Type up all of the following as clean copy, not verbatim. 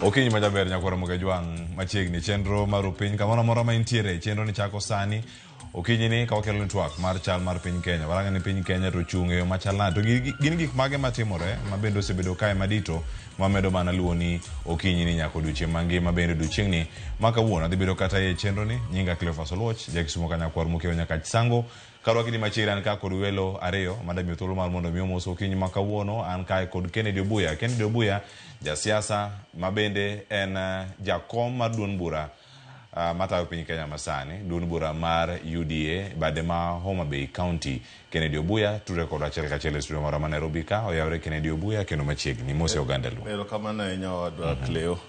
Okinyi majaber nyakwara moga jwang machiegni chenro mar piny kamoro moro ma intiere chenro ni chako sani. Okinyi ni ka wakelo ni twak mar chal mar piny Kenya. Waranga ni piny Kenya to chung' e yo machal nade. To gin gik mage matimore ma bende osebedo kae madito mamedo mana luwo ni okinyi ni nyaka odiochieng' mangima bende odiochieng' ni ma kawuono adhi bedo kata e chenro ni. Nyinga Cleophas Oluoch, Jakisumo Kanyakwar Mukeo nyaka Sango. Karwaki ni machiegni an ka kod welo ariyo madami thuolo mar mondo mi omos okinyi ma kawuono an kae kod Kennedy Obuya. Kennedy Obuya jasiasa mabende en jakom mar duond bura matayo piny Kenya masani, duond bura mar UDA bade ma Homa Bay County. Kennedy Obuya tudre kod achiel kachiel e studio mara ma Nairobi ka. Oyawre Kennedy Obuya kendo machiegni mose oganda lu. Erokamano ahinya wadwa Cleo.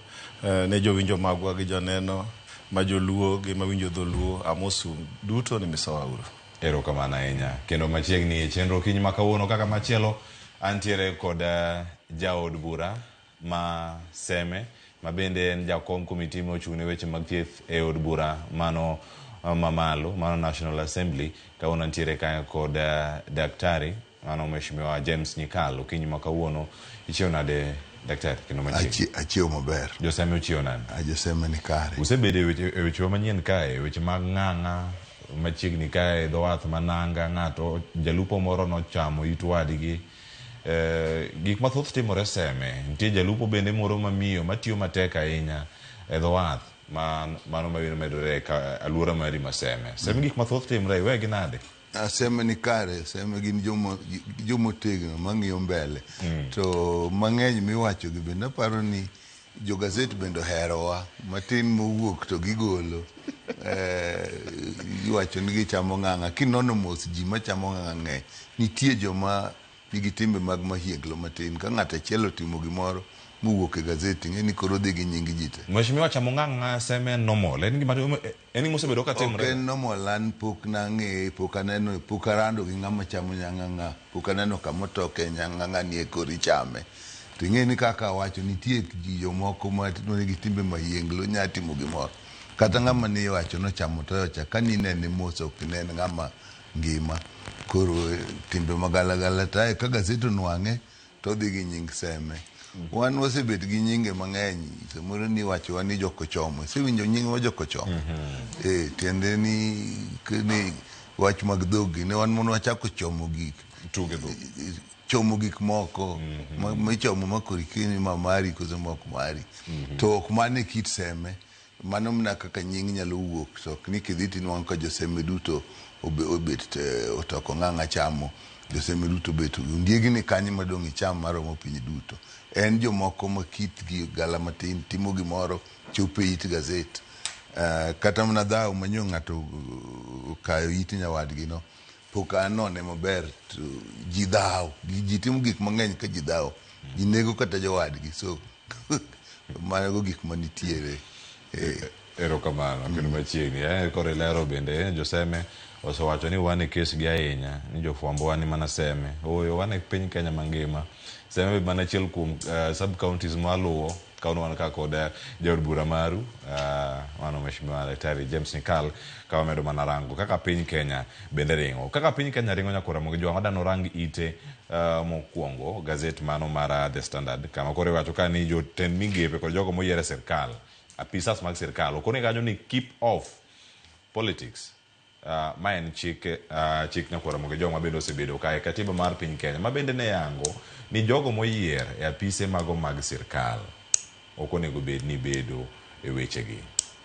Ne jowinjo magwa gi joneno ma joluo gi mawinjo dholuo amosu duto ni misawauru. Erokamano ahinya kendo machiegni e chenro okinyi ma kawuono kaka machielo antiere kod jaod bura ma Seme ma bende en jakom komiti mochung' ne weche mag thieth e od bura mano mamalo mano National Assembly. Kawuono antiere kae kod daktari mano mheshimiwa James Nyikal. Okinyi ma kawuono ichiew nade daktari kendo machiegni? Achiew maber. Joseme ochiew nade? Joseme ni kare. Usebedo e weche manyien kae, weche mag ng'ang'a machiegni kae dho wath mananga ng'ato jalupo moro nochamo it wadgi. Gik mathoth timore Seme. Nitie jalupo bende moro mamiyo matiyo matek ahinya e dho wath mano mabiro medore ka aluora mari ma Seme. Seme gik mathoth timore iwegi nade? Seme ni kare. Seme gin jomotegno mang'iyo mbele. To mang'eny miwacho gi bende aparo ni jo gazet bende oherowa matin mowuok to gigolo. Iwacho ni gichamo ng'ang'a. Kinono mos ji machamo ng'ang'a ng'eny. Nitie joma nigi timbe mag mahieglo matin. Ka ng'ato achiel otimo gimoro mowuok e gazeti ng'eni koro dhi gi nying ji te. Mheshimiwa chamo ng'ang'a Seme normal. En gima osebedo ka timore. Ok en normal. An pok nang'e, pok aneno, pok arando gi ng'ama chamo nyang'ang'a. Pok aneno kamotoke nyang'ang'a ni e kori chame. To ing'eni kaka wacho nitie ji jomoko ma nigi timbe mahienglo nya timo gimoro. Kata ng'ama ni wacho no chamo toyocha ka ni nene mos ok nen ng'ama ngima. Koro timbe magalagala tae ka gazeti nwang'e to dhi gi nying Seme. Wan wasebet gi nyinge mang'eny. Samoro ni wacho ni jokochomo. Sewinjo nying wa jokochomo. Tiende ni wach mag dhogi ne wan mono wachako chomo gik. Tuge dhok. Chomo gik moko michomo makori kini mamari koso mok mari. To ok mane kit Seme. Mano mna kaka nying nyalo wuok. So ni kidhiti nwang' ka joseme duto obet otoko ng'ang'a chamo. Joseme duto bet ndiegi ni kanyi madong' icham maromo piny duto. En jomoko ma kitgi gala matin timo gimoro chopo it gazet. Kata mana dhaw manyo ng'ato kayo it nyawadgi no. Pok anone maber to ji dhaw. Ji timo gik mang'eny ka ji dhaw. Ji nego kata jowadgi. So mago gik manitiere. Erokamano kendo machiegni. Kore lero bende Joseme osewacho ni wan e kes gi ahinya ni jofuambo wan mana Seme. Oyo wan e piny Kenya mangima. Seme be mana achiel kuom sub counties maluwo kauno wan ka kod jaod bura maru mano mheshimiwa daktari James Nyikal ka wamedo mana rango kaka piny Kenya bende ringo. Kaka piny Kenya ringo nyakora mogi jwa madano rang ite mokwongo gazet mano mar The Standard kama kore wacho ka ni jotend migepe kod jogo moyiere sirkal apisas mag sirkal okone kanyo ni keep off politics. Ma en chik nyakwara mogi jwa mabedo osebedo kae katiba mar piny Kenya mabende ne yango ni jogo moyier e apise mago mag sirkal okonego bed ni bedo e wechegi.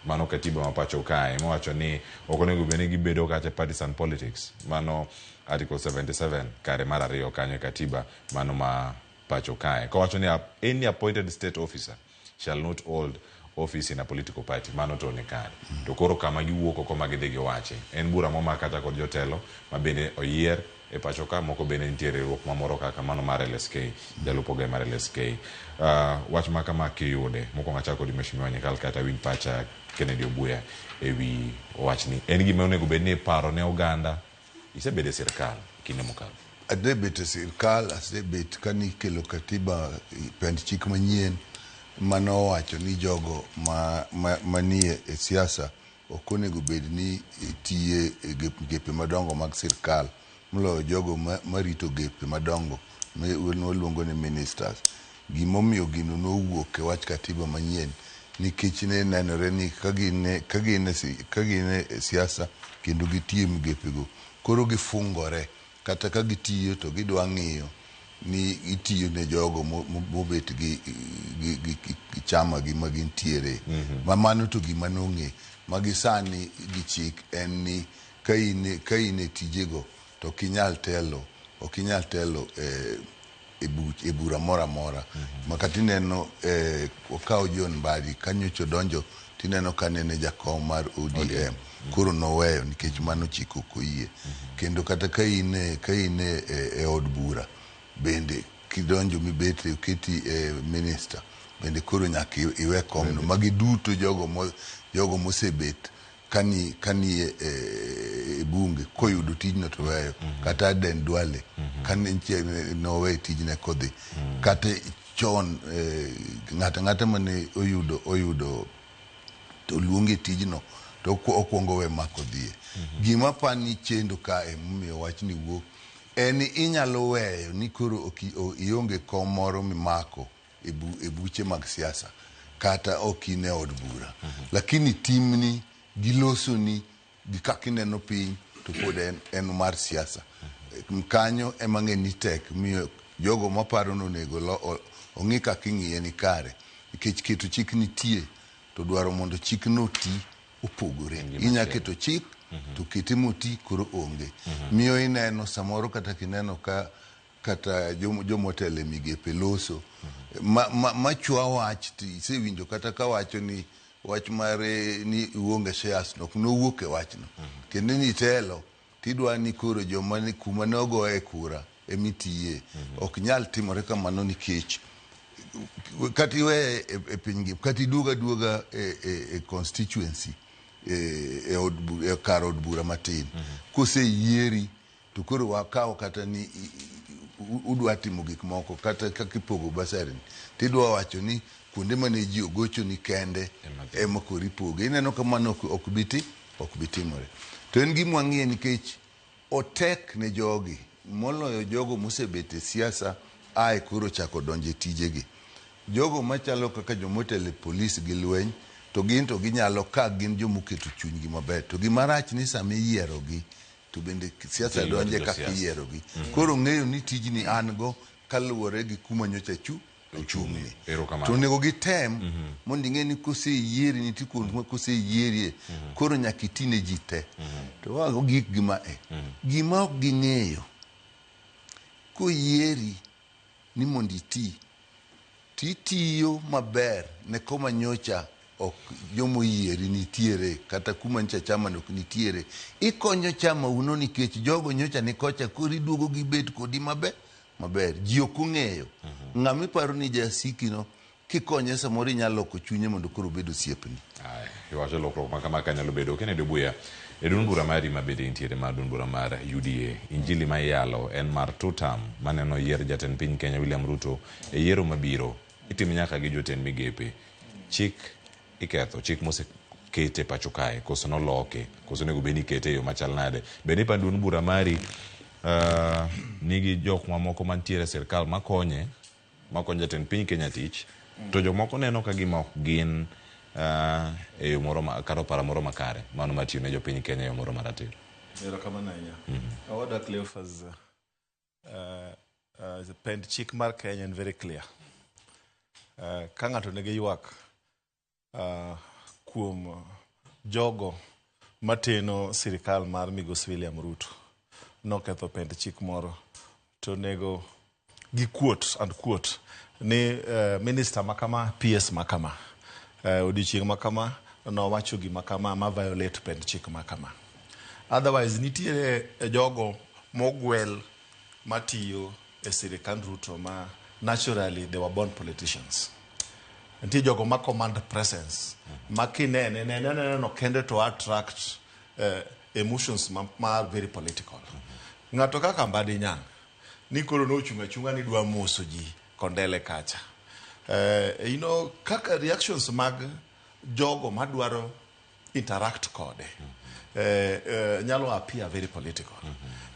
Mano katiba mapacho kae mowacho ni okonego bed ni gibedo kata partisan politics. Mano article 77 kare mar ariyo kanyo katiba mano ma pacho kae. Kawacho ni any appointed state officer shall not hold office in a political party. Mano to ne kare. To koro kama giwuok oko magidhi giwache. En bura momakata kod jotelo mabende oyier e pacho ka moko bende nitiere ruok mamoro kaka mano mar LSK jalupo ge mar LSK. Wach maka makiyude moko ngachako di mheshimiwa Nyikal kata win pacha Kennedy Obuya ewi wachni en gima onego bed ni paro ne oganda isebede sirkal kinde mokalo. Adebet sirkal asebet kani kelo katiba pend chik manyien mano wacho ni jogo manie e siasa okonego bed ni tiye gepe madongo mag sirkal. Mlo jogo marito gepe madongo waluongo ni ministers. gimomiyo gino nowuok e wach katiba manyien nikech ne nenore ni kagine siasa kendo gitiyo migepego koro gifungore kata ka gitiyo to gidwa ng'iyo ni itiyo ne jogo mobet gi chama gi magintiere mamano to gima nong'e magisani gi chik en ni ka ine tijego to okinyal telo e bura mora mora maka tineno okawo John Mbadi kanyocho donjo tineno ka nene jakom mar ODM koro noweyo nikech mano chik ok oyie kendo kata ka ine e od bura bende kidonjo mibete uketi minister bende koro nyaka iwe komno magi duto jogo mosebet kani e bunge koyudo tijno to weyo kata Den Duale kani nowe tijne kodhi kata chon ng'ata mane oyudo to luonge tijno to okuongo we mako dhie gima pani chendo ka momiyo wachni wuok en inyalo weyo ni koro ionge kom moro mimako e buche mag siasa kata okine od bura lakini timni gilosoni gi kakineno piny to pod en mar siasa kanyo emang'e ni tek miyo jogo maparo nonego ong'i kaking'iye ni kare nikech keto chik nitie to dwaro mondo chik noti opogore inya keto chik to kete moti koro onge miyo ineno samoro kata kineno kata jomotele migepe loso machwa wach isewinjo kata ka wacho ni wach mare ni uonge shares nok nowuok e wachno kendo ni telo tidwa ni koro joma ni kuma nogoe kura emitiye ok nyal timore kamano nikech kati we e pinygi kati duoga e constituency e kar od bura matin kose yieri to koro wakawo kata ni udwa timo gik moko kata kakipogo basari tidwa wacho ni kuonde mane ji ogocho ni kende ema kori poge ineno kamano ok bitimore to en gima wang'iye nikech otek ne jogi moloyo jogo mosebete siasa ai koro chako donje tijegi jogo machalo kaka jomotele polis gi lweny to gin to ginyalo ka gin jomoketo chunygi maber to gimarach ni sami yierogi to bende siasa donje kaka yierogi koro ng'eyo ni tijni an go kaluwore gi kuma nyocha ochung'ni to nego gitem mondo ing'e ni koseyieri ni tikon koseyierie koro nyaka itine ji te to wago gik gima ok ging'eyo koyieri ni mondo titiyo maber ne koma nyocha ok jomoyieri nitiere kata kuma nyocha chama nok nitiere ikonyo chama uno nikech jogo nyocha ni kocha kori duogo gi bet kodi maber ji ok ong'eyo ng'ami paro ni jasikino kikonye samoro inyalo loko chunye mondo koro bedo osiepni iwacho lokruok ma kama kanyalo bedo Kennedy Obuya e duond bura mari mabede intiere mar duond bura mar UDA injili ma iyalo en mar tutam maneno yier jatend piny Kenya William Ruto e yiero mabiro itimo nyaka gi jotend migepe chik iketho chik mosekete pacho kae koso noloke koso nego beni kete yo machal nade bende pa duond bura mari nigi jok mamoko mantiere sirkal makonye jatend piny Kenya tich to jok moko neno ka gima ok gin e yo moro karo para moro makare mano matiyo ne jopiny Kenya yo moro maratiro erokamano ahinya awada Cleophas the pend chik mar Kenya en very clear ka ng'ato nigi ywak kuom jogo mateno sirikal mar Migosi William Ruto noketho pend chik moro to nego gi quote ni minister makama PS makama odiochieng' makama nowacho gima kama ma violate pend chik makama otherwise nitiere jogo mogwel matiyo e sirikand Ruto ma naturally they were born politicians nitie jogo ma command presence makinene no kende to attract emotions ma very political ng'ato kaka Mbadi Nyang' ni koro nochunga ni dwa moso ji kondele kacha kaka reactions mag jogo madwaro interact kode nyalo appear very political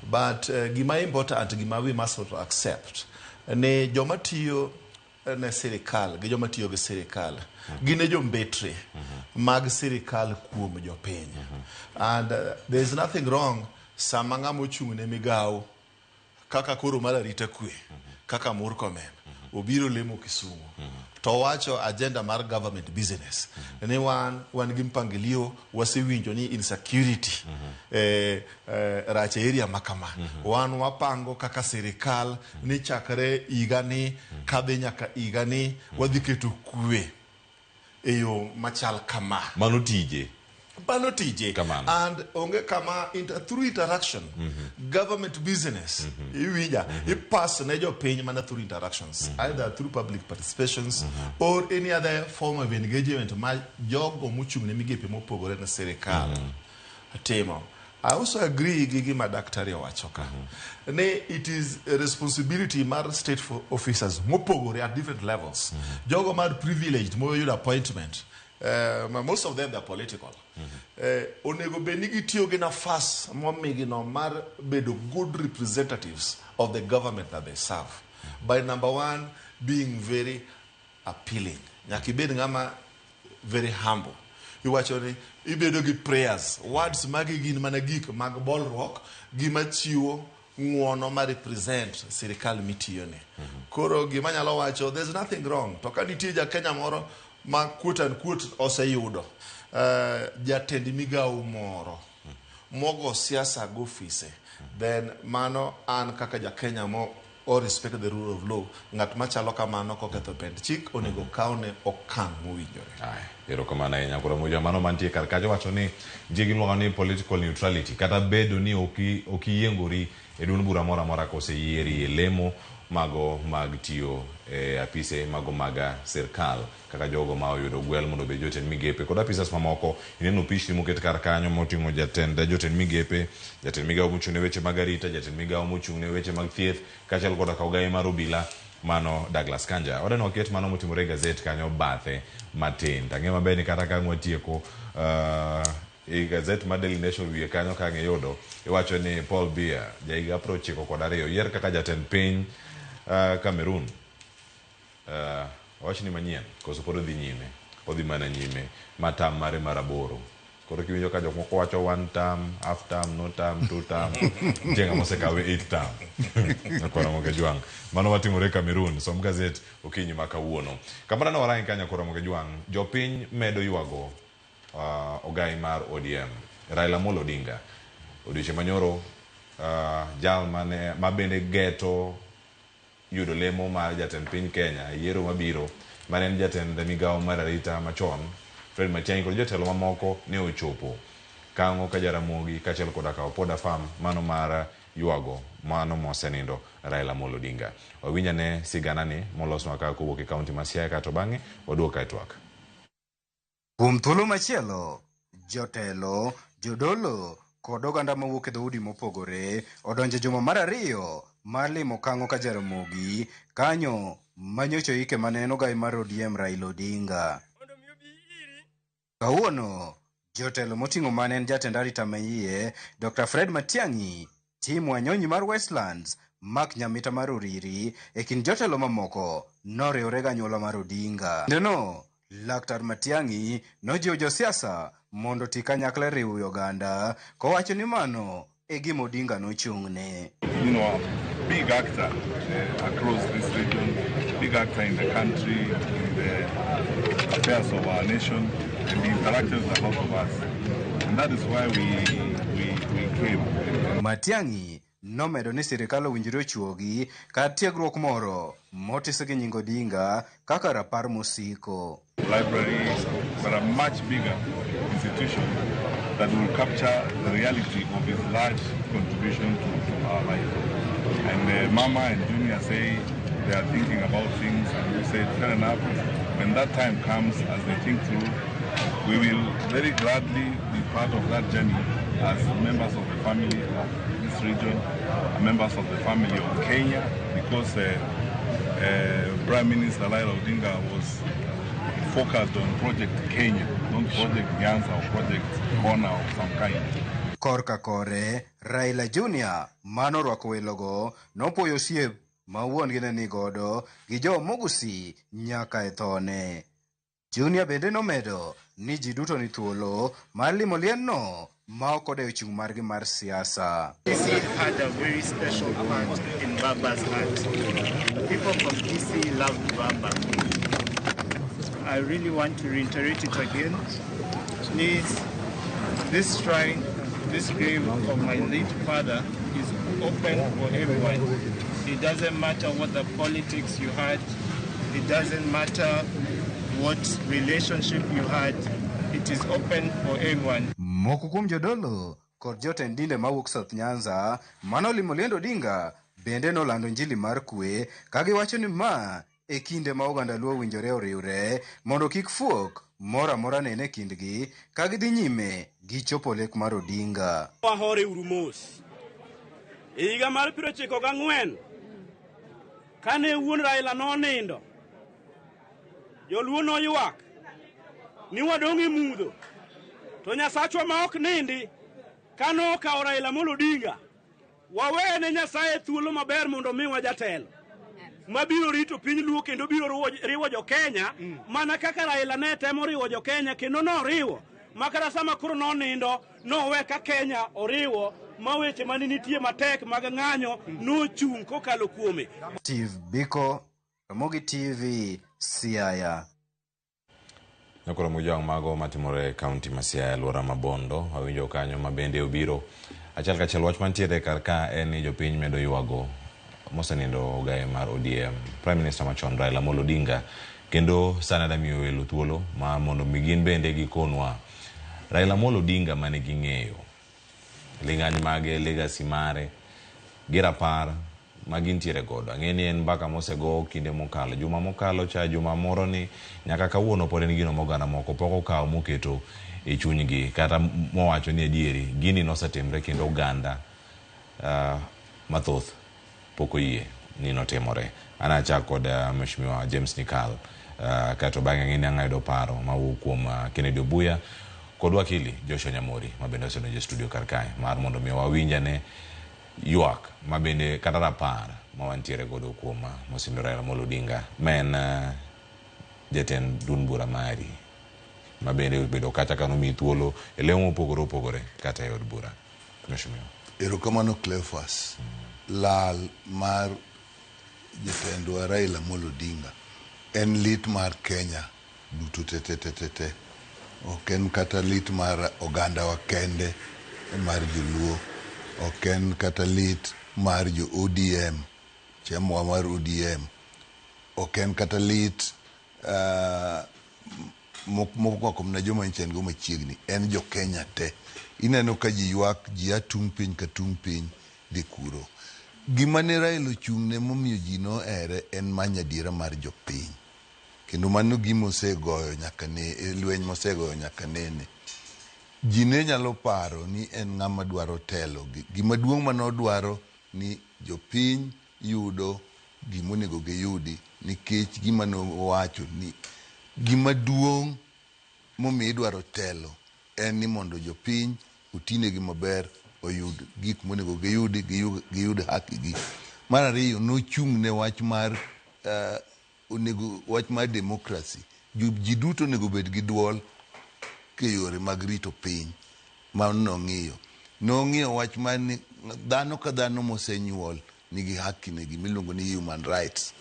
but gima important gima we must accept ne joma tiyo ne sirikal gi joma tiyo gi sirikal gine jombetre mag sirikal kuom jopiny. And there is nothing wrong sama ng'ama ochung' ne migawo kaka koro mar arita kwe kaka Murkomen obiro lemo Kisumu to wacho agenda mar government business ni wan gi mpangilio wasewinjo ni insecurity racha area makama wan wapango kaka sirikal ni chakre igani kadhi nyaka igani wadhi keto kwe eyo machal kama mano tije and onge kama through interaction government business iwinja ipass ne jopiny mana through interactions either through public participations or any other form of engagement ma jogo mochung' ne migepe mopogore na sirikal timo. I also agree gi gima daktari owacho ka ne it is a responsibility mar state officers mopogore at different levels jogo mar privileged moyudo appointment. Most of them they are political. Onego beni gitiyo gi nafas momigi no mar bedo good representatives of the government that they serve. By number one, being very appealing. Nyaki bed ngama very humble. Iwacho ni ibedo gi prayers. Words magi gin mana gik mag bolruok gima chiwo ng'uono ma represent sirikal mitiyone. Koro gima nyalo wacho there's nothing wrong. To ka nitie ja Kenya moro ma quote and quote oseyudo jatend migawo moro mogo siasa go office then mano an kaka ja Kenya mo or respect the rule of law ngat machalo kamano koketho pend chik onego kaune okang' mowinjore. Erokamano ahinya. Koro moja mano mantie kar kajo wacho ni jigi luongo ni political neutrality kata bedo ni okiyiengori e duond bura moro amora koseyieri e lemo mago mag tiyo apise mago maga sirkal kaka jogo ma oyudo gwel mondo be jotend migepe kod apisas mamoko ineno pichni moket kar kanyo moting'o jotend migepe, jatend migawo mochung' ne weche mag arita, jatend migawo mochung' ne weche mag thieth kaachiel kod ogayi mar obila mano Douglas Kanja. Odeno oket mano motimore e gazet kanyo bathe matin. Tang'e maber ni kata ka watieko e gazet mar Daily Nation wiye kanyo ka ng'iyudo iwacho ni Paul Biya jahiga 92 yier kaka jatend piny Cameroon. Wach ni manyien koso pod odhi nyime, odhi mana nyime matam mare maraboro. Koro kiwinjo ka jok moko wacho 1 term, half term, no term, 2 term, jenga mosekawe 8 term. Kora moge juang. Mano watimore Cameroon, som gazet okinyi ma kawuono. Kamano no warangi kanya kora moge juang. Jopiny medo yuago ogai mar ODM, Raila Amolo Odinga. Odiochieng' manyoro jal mane mabende geto yudo lemo mar jatend piny Kenya yiero mabiro mane en jatend migawo mar arita machon Fred Matiang'i kod jotelo mamoko ne ochopo kang'o ka Jaramogi kaachiel koda ka Opoda Farm mano mar yuago mano mosenindo Raila Amolo Odinga. Wawinyane sigana ni molosnwa ka kowuok e kaunti ma Siaya kato bang'e waduoka e twak. Kuom thuolo machielo, jotelo, jodolo kod oganda mawuok e dhoudi mopogore odonjo juma mar ariyo mar limo kang'o ka Jaramogi kanyo manyocho ike maneno gai mar ODM Raila Odinga. Kawuono, jotelo moting'o manen jatend arita mayie Dr. Fred Matiang'i, Tim Wanyonyi mar Westlands, Mark Nyamita mar Oriri e kind jotelo mamoko noriwore ganyuola mar Odinga. Ndeno, Laktar Matiang'i nojiwo josiasa mondo ti kanyakla riwo Uganda kowacho ni mano e gima Odinga nochung'ne. Big actor across this region, big actor in the country, in the affairs of our nation, and he interacted with a lot of us. And that is why we came. Matiang'i nomedo ni sirikal owinjore ochuogi kar tiegruok moro motise gi nying Odinga kaka rapar mosiko. Libraries are a much bigger institution that will capture the reality of his large contribution to our life. And Mama and Junior say they are thinking about things, and we said, fair enough. When that time comes, as they think through, we will very gladly be part of that journey as members of the family of this region, members of the family of Kenya, because Prime Minister Raila Odinga was focused on Project Kenya, not Project Nyanza or Project Kona of some kind. Korka kore, Raila Junior, mano rwako welogo, nopuoyo siep ma wuon gi ne ni godo gi jo mogusi nyaka e thone. Junior bende nomedo ni ji duto ni thuolo mar limo lienno ma ok odewo chung' margi mar siasa. DC had a very special part in Baba's heart. People from DC loved Baba. I really want to reiterate it again. Please, this shrine, this grave of my late father is open for everyone. It doesn't matter what the politics you had. It doesn't matter what relationship you had. It is open for everyone. Moko kuom jodolo kod jotend dinde mawuok South Nyanza manolimo liend Odinga bende nolando Injili mar kwe ka giwacho ni ma e kinde ma oganda Luo winjore oriwre mondo kik fuok mora mora nene kindgi ka gidhi nyime gi chopo lek mar Odinga. Wahore uru mos. E higa mar 1994 kane wuon Raila nonindo, joluo noywak ni wadong' e mudho, to Nyasachwa ma ok nindi kano okawo Raila Amolo Odinga wawene Nyasaye thuolo maber mondo miwa jatelo mabiro rito piny Luo kendo biro riwo jo Kenya mana kaka Raila ne temo riwo jo Kenya kendo noriwo makara sama koro nonindo nowe ka Kenya oriwo maweche mani nitie matek mag ng'anyo nochung' kokalo kuome. Steve Biko, Ramogi TV, Siaya. Nyakoro mujang mago matimore kaunti ma Siaya alwora ma Bondo awinjo kanyo ma bende obiro achiel kachiel wach mantiere kar ka en ni jopiny medo ywago mosenindo ogaye mar ODM Prime Minister machon Raila Amolo Odinga kendo sanada miyo welo thuolo ma mondo migin bende gikonwa Raila Amolo Odinga mane ging'eyo ling'any mage legacy mare girapar magintiere godo ang'eni en mbaka mosego kinde mokalo juma mokalo cha juma moro ni nyaka kawuono pod en gino mogana moko pok okawo moketo e chunygi kata mowacho ni adieri gini nosetimre kendo oganda mathoth pok oyie ni notimore. Ana chako kod Mheshimiwa James Nyikal kato bang'e ng'ini ang'ayudo paro mawuok kuom Kennedy Obuya kod wakili Joshua Nyamori mabende osedonjo e studio kar kae mar mondo mi wawinjane ywak mabende kata rapar mawantiere godo kuom mosindo Raila Amolo Odinga men jatend dun bura mari mabende bedo kata kano mi thuolo e lemo mopogore opogore kata e od bura. Mheshimiwa. Erokamano Cleophas. Lal mar jatendwa Raila Amolo Odinga en lit mar Kenya duto te. Ok en kata lit mar oganda wa kende mar joluo. Ok en kata lit mar jo ODM, chama mar ODM. Ok en kata lit moko na joma nchen go machiegni, en jo Kenya te. Ineno ka ji ywak, ji atung piny ka tung piny di kuro. Gima ne Raila ochung'ne momiyo ji no ere en manyadiera mar jo piny. Kendo mano gima osegoyo nyaka ne lweny mosegoyo nyaka nene. Ji ne nyalo paro ni en ng'ama dwaro telo. Gima duong' manodwaro ni jo piny yudo gima onego giyudi nikech gima nowacho ni gima duong' momiyo idwaro telo en ni mondo jo piny otinegi maber oyud gik monego giyudi giyud haki gi. Mar ariyo nochung' ne wach mar wach mar demokrasi. Ji duto onego bed gi duol ke yore mag rito piny ma nong'iyo wach mar ni dhano ka dhano mosenyuol nigi haki negi miluongo ni human rights.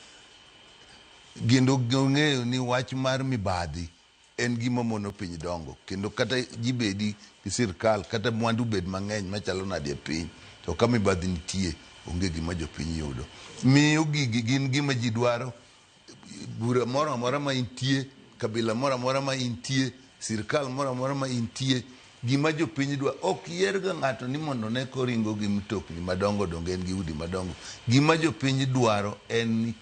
Kendo ng'eyo ni wach mar mibadhi en gima mono piny dongo kendo kata ji bedi gi sirkal kata mwandu bed mang'eny machalo nade piny to ka mibadhi nitie onge gima jo piny yudo. Miyo gigi gin gima ji dwaro. Bura moro amora ma intie, kabila moro amora ma intie, sirkal moro amora ma intie, gima jo piny dwa ok yierga ng'ato ni mondo ne koringo gi mtokni madongo dongo en gi udi madongo. Gima jo piny dwaro en ni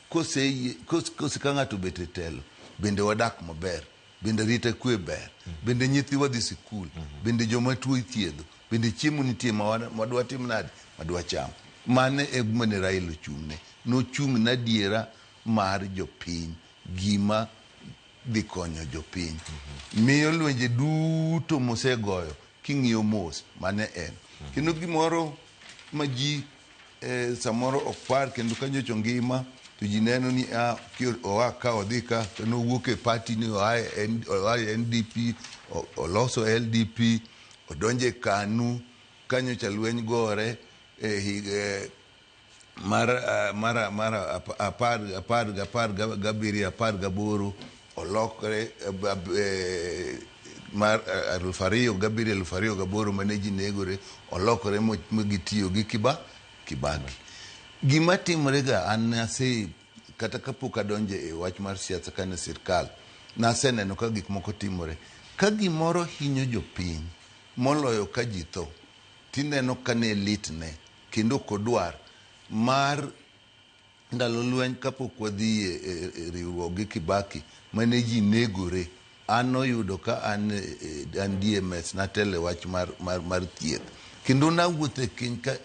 kose ka ng'ato bet e telo bende wadak maber, bende rite kwe ber, bende nyithiwa dhi sikul, bende joma tuo ithiedho, bende chiemo nitie madwa tim nade madwa cham. Mane e gima ne Raila ochung'ne. Nochung' nadiera mar jo piny, gima dhi konyo jo piny. Miyo lwenje duto mosegoyo king'iyo mos mane en. Kendo gimoro ma ji samoro ok par kendo ka nyocho ngima to ji neno ni oa ka odhi ka nowuok e party ni oa NDP oloso LDP odonje KANU kanyocha lweny gore mar 18 olokre mar 2007 mane ji negore olokore mogitiyo gi Kibaki. Gima timore ga an kata kapok adonje e wach mar siasa kane sirkal naseneno ka gik moko timore ka gimoro hinyo jopiny moloyo ka ji tho tineno ka ne litne kendo kodwar mar ndalo lweny kapok wadhi e riwruok gi Kibaki mane ji negore an oyudo ka an DMS natele wach mar thieth kendo nawuothe kiny ka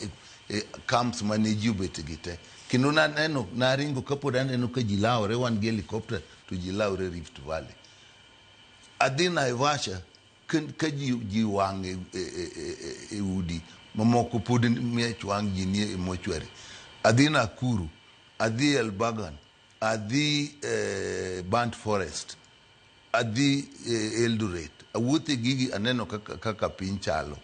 camps mane ji obet gite kendo naneno naringo kapod aneno ka ji lawre wan gi helicopter to ji lawre Rift Valley adhi Naivasha ka ji wang' e udi mamoko pod miech wang' ji nie e mochwari adhi Nakuru adhi Elbagon adhi Burnt Forest adhi Eldoret awuothe gigi aneno kaka piny chalo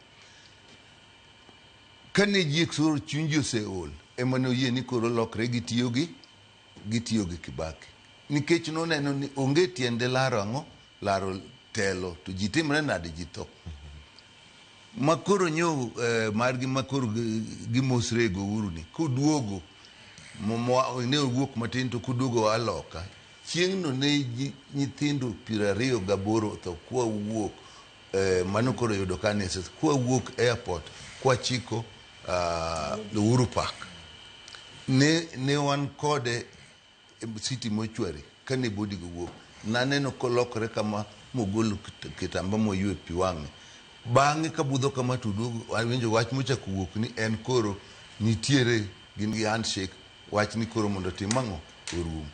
kane ji eksoro chunji oseol ema noyie ni koro lokre gitiyo gi Kibaki nikech noneno ni onge tiende laro telo to ji timre nade ji tho makoro nyo margi makoro gimosrego uru ni koduogo ne owuok matin to koduogo aloka chieng' no ne nyithindo 28 tho kwa wuok mano koro yudo kanisa kwa wuok airport kwa chiko Uhuru Park ne wan kode city mochwari kane bodi go wuok naneno kolokre kama mogolo kitamba moywe pi wang'e bang'e kabudho kama tuduogo awinjo wach mochako wuok ni en koro nitiere gin gi handshake wach ni koro mondo tim ang'o orum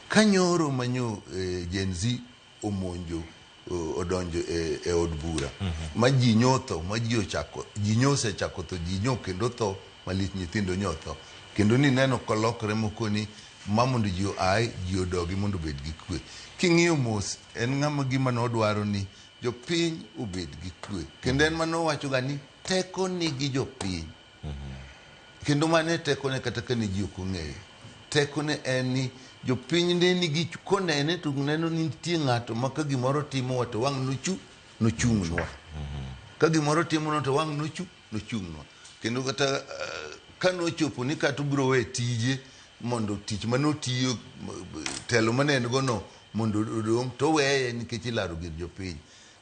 kanyoro manyo Gen Z omonjo odonjo e od bura ma ji nyotho ma ji ochako ji nyose chako to ji nyo kendo tho malich nyithindo nyotho kendo ni neno kolokre moko ni mondo ji ji odogi mondo bed gi kwe king'iyo mos en ng'ama gima nodwaro ni jopiny obed gi kwe kendo en manowacho ga ni teko nigi jopiny kendo mane teko ne kata kane ji ok ong'eyo teko ne en ni jopiny ne nigi konene to neno ni nitie ng'ato ma ka gimoro timo to wang' nochung'nwa ka gimoro timo to wang' nochung'nwa kendo kata ka nochopo ni kata obiro we tije mondo tich manotiyo telo maneno go no mondo odong' to weye nikech ilaro gir jopiny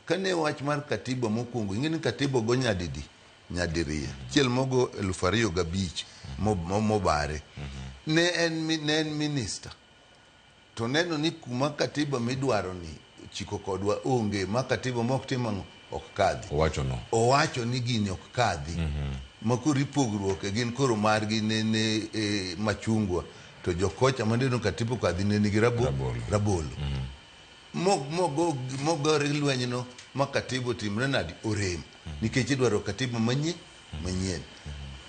kane wach mar katiba mokwongo ing'e ni katiba go nyadiriya chiel mogo 2005 mobare ne en minister to neno ni kuma katiba midwaro ni chiko kodwa onge ma katiba mok timang'o ok kadhi owacho ni gini ok kadhi makoro ipogruok gin koro margi ne machungwa to jokocha mandeno katiba kadhi ne nigi rabolo mogore lweny no ma katiba timre nadi orem nikech idwaro katiba manyien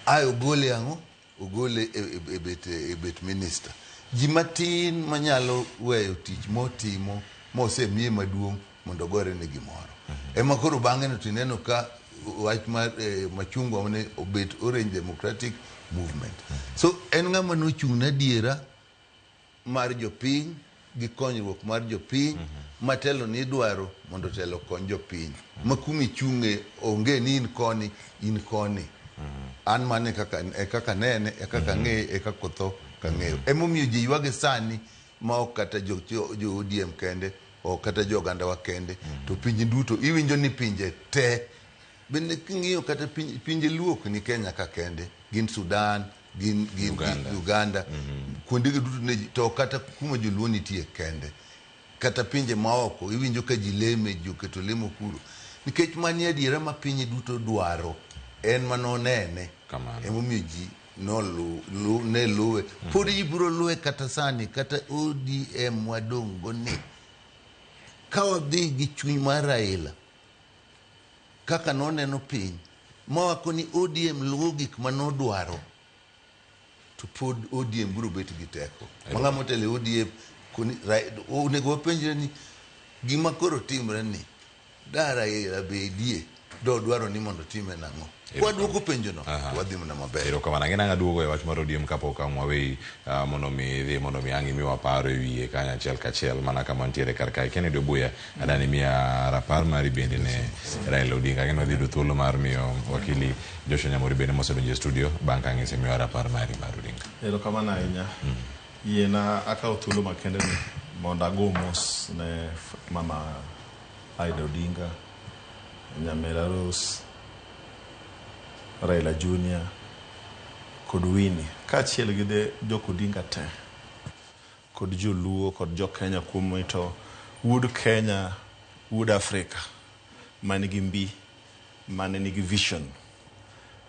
ayo ogole ang'o ogole e bet minister ji matin manyalo weyo tich motimo mosemiye maduong' mondo gore ne gimoro ema koro bang'e no tineno ka wach mar machungwa mane obet Orange Democratic Movement so en ng'ama nochung' na diera mar jopiny gi konyruok mar jopiny matelo ni dwaro mondo telo kony jopiny makumi chung'e onge ni in koni an mane kaka nene kaka ng'e kaka tho kang'eyo emomiyo ji ywage sani ma ok kata jo ODM kende ok kata jo oganda wa kende to pinje duto iwinjo ni pinje te bende king'iyo kata pinje luok ni Kenya ka kende gin Sudan gin Uganda kuonde duto ne to kata kuma joluo nitie kende kata pinje maoko iwinjo ka ji leme ji oketo lemo kuro nikech mani adiera ma pinje duto dwaro en manonene emomiyo ji ne luwe pod ibiro luwe kata sani kata ODM wadongo ni ka wadhi gi chuny mar Raila kaka noneno piny mawako ni ODM luwo gik manodwaro to pod ODM biro bet gi teko. Mang'ama otelo ODM onego wapenjre ni gima koro timre ni dara bedie do dwaro ni mondo time nang'o. Wadwoko penjono wadhi mana maber. Erokamano ang'e nang'a duogo e wach mar ODM kapok amwaweyi mondo mi dhi mondo mi ang'i miwa paro e wiye kanyo achiel kachiel mana kama ntiere kar kae. Kennedy Obuya adani miya rapar mari bende ne Raila Odinga. Ang'e nwadhi yudo thuolo mar miyo wakili Joshua Nyamori bende mosedonjo e studio bang' ka ang'ise miwa rapar mari mar Odinga. Erokamano ahinya. Yiena akawo thuolo makende ni mondo ago mos ne mama Aida Odinga, Nyamera Rose, Raila Junior kod Winnie kaachiel gi jok Odinga te kod joluo kod jo Kenya kuom mito Wood Kenya, Wood Africa mani gi mbi mani nigi vision.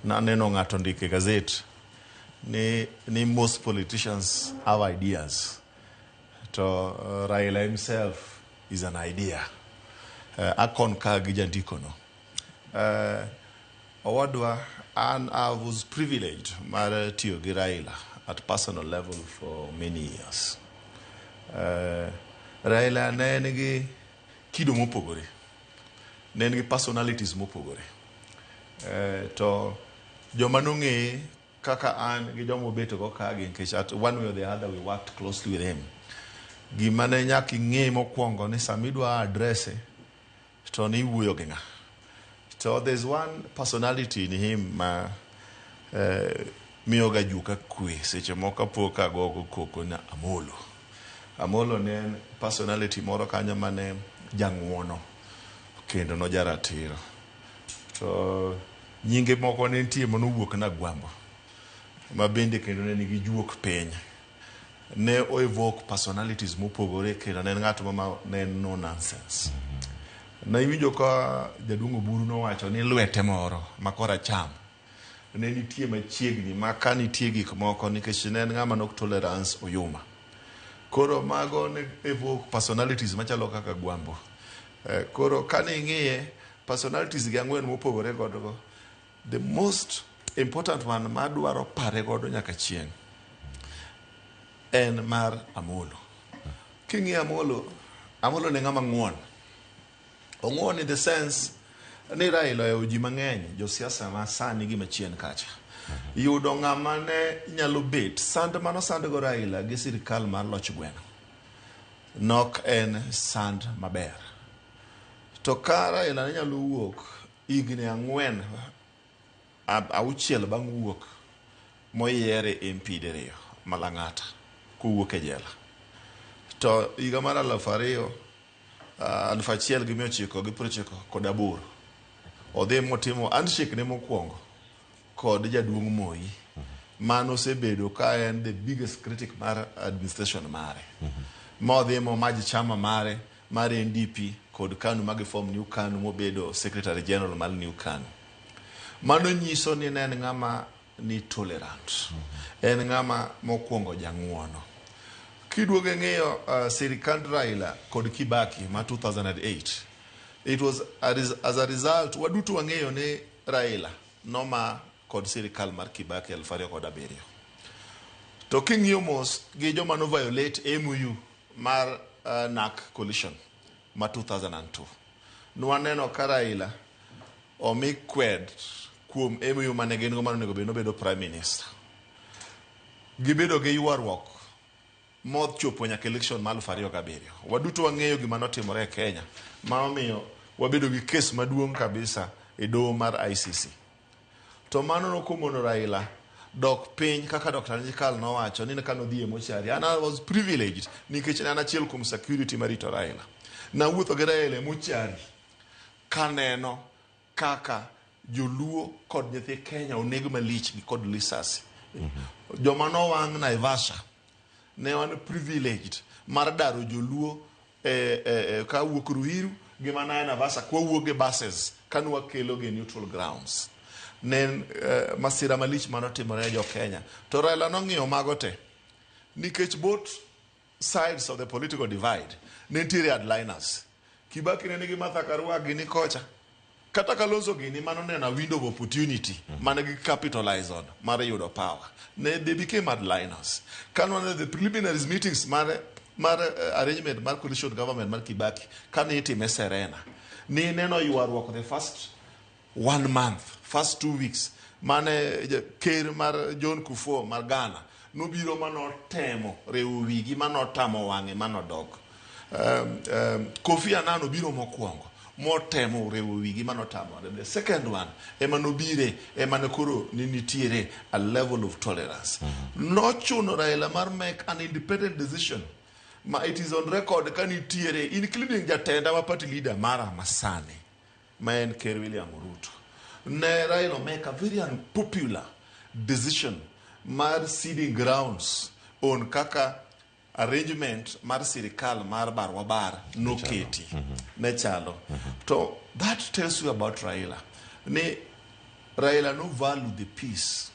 Naneno ng'ato ndike gazette ni most politicians have ideas to Raila himself is an idea. Akon ka gi jandiko no. Owadwa and I was privileged mar tiyo gi Raila at personal level for many years. Raila ne nigi kido mopogore. Ne nigi personalities mopogore. To joma nong'e kaka an gi joma obeto go ka gi nkech at one way or the other we worked closely with him. Gima ne nyaka ing'e mokwongo ni samidwa adresse to ni wuoyo gi ng'a. So there's one personality in him miyoga juka kwe seche moko pok agogo koko na Amolo. Amolo ne personality moro kanyo mane jang'uono kendo no jaratiro. To nyinge moko ne nitie manowuok na Gwambo ma bende kendo ne nigi juok piny. Ne o evoke personalities mopogore kendo ne ng'ato ma ne no nonsense. Na iwinjo ka jaduong' Oburu nowacho ni lwete moro makora cham ne nitie machiegni ma ka nitie gik moko nikech ne en ng'ama nok tolerance oyuma. Koro mago ne evoke personalities machalo kaka Gwambo. Koro kane ing'iye personalities gi ang'wen mopogore godo, the most important one madwaro pare godo nyaka chieng' en mar Amolo. King'iyo Amolo ne ng'ama ng'uon. Ong'uon in the sense ni Raila e ji mang'eny josiasa ma sani gi machien kacha yudo ng'ama ne nyalo bet sand mano sand go Raila gi sirikal mar loch gweno nok en sand maber. To ka Raila ne nyalo wuok higni 4 auchiel bang' wuok moyiere MP diriyo Malang'ata kowuok e jela. To higa mar 1998 odhi motimo handshake ne mokwongo kod jaduong' Moi mano osebedo ka en the biggest critic mar administration mare. Modhi maji chama mare mar NDP kod KANU magiform New KANU mobedo secretary general mar New KANU. Mano nyiso ni en ng'ama ni tolerant. En ng'ama mokwongo jang'uono. Kiduoge ng'eyo sirikand Raila kod Kibaki ma 2008. It was as a result waduto wang'eyo ni Raila noma kod sirikal mar Kibaki 2007. To king'iyo mos gi joma no violate MOU mar NAC coalition ma 2002. Nwaneno ka Raila omi kwed kuom MOU mane gin go mano nego bedo prime minister. Gibedo gi ywaruok mod chopo nyaka election ma 2007. Waduto wang'eyo gima notimore e Kenya ma omiyo wabedo gi kes maduong' kabisa e doho mar ICC. To mano nokomono Raila dok piny kaka Dr. Nyikal nowacho ni ka nodhi e mochari. And I was privileged nikech ne an achiel kuom security marito Raila. Na wuotho gi Raila e mochari kaneno kaka joluo kod nyithi Kenya oneg malich gi kod lisasi. Joma nowang' Naivasha ne wan privileged mar daro joluo ka wuok Ruiru gi mana Naivasha kwa wuoge buses kanwa kelo gi neutral grounds. Nen masira malich manotimore jo Kenya. To Raila nong'iyo mago te nikech both sides of the political divide ne nitiere headliners. Kibaki ne nigi Martha Karua gi ni kocha kata Kalonzo gini mano nena window of opportunity mane gi capitalize on mare yudo power. They became hardliners. Kan one of the preliminaries meetings mare arrangement mar coalition government mar Kibaki kan itime Serena. Ni neno yuarruok the first 1 month, first 2 weeks. Mane ker mar John Kufuor mar Ghana nobiro manotemo rewo wigi manotamo wang'e manodok. Kofi Annan obiro mokwongo motemo rewo wigi manotamo. The second one emanobire emanekoro nitiere a level of tolerance. Nochuno Raila mar make an independent decision. It is on record kanitiere including jatenda wa party leader Mara Masani man Ker William Ruto. Ne Raila make a very unpopular decision mar ceding grounds on kaka arrangement mar sirikal mar barwabar no keti ne chalo. So that tells you about Raila. Ne Raila no value the peace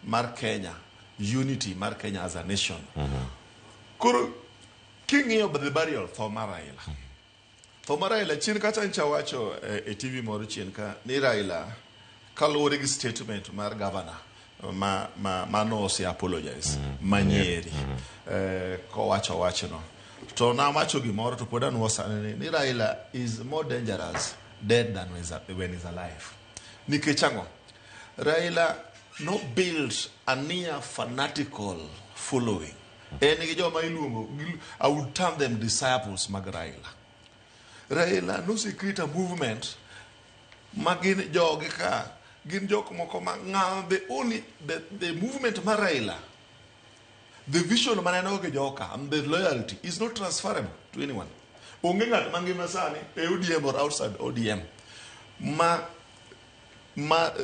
mar Kenya, unity mar Kenya as a nation. Koro king'iyo the burial for Raila. For Raila chien kacha nchawacho e TV moro chien ka ni Raila kaluwore gi statement mar governor mano ose apologize Manyeri kowacho wachno to na wacho gimoro to pod anwosane ni Raila is more dangerous dead than when he's alive. Nikech ang'o? Raila no build a near fanatical following. I would term them disciples mag Raila. Raila no se create a movement magin jogi ka gin jok moko ma the movement mar Raila, the vision maneno ge joka and the loyalty is not transferable to anyone. Onge ngat mangima sani e ODM or outside ODM ma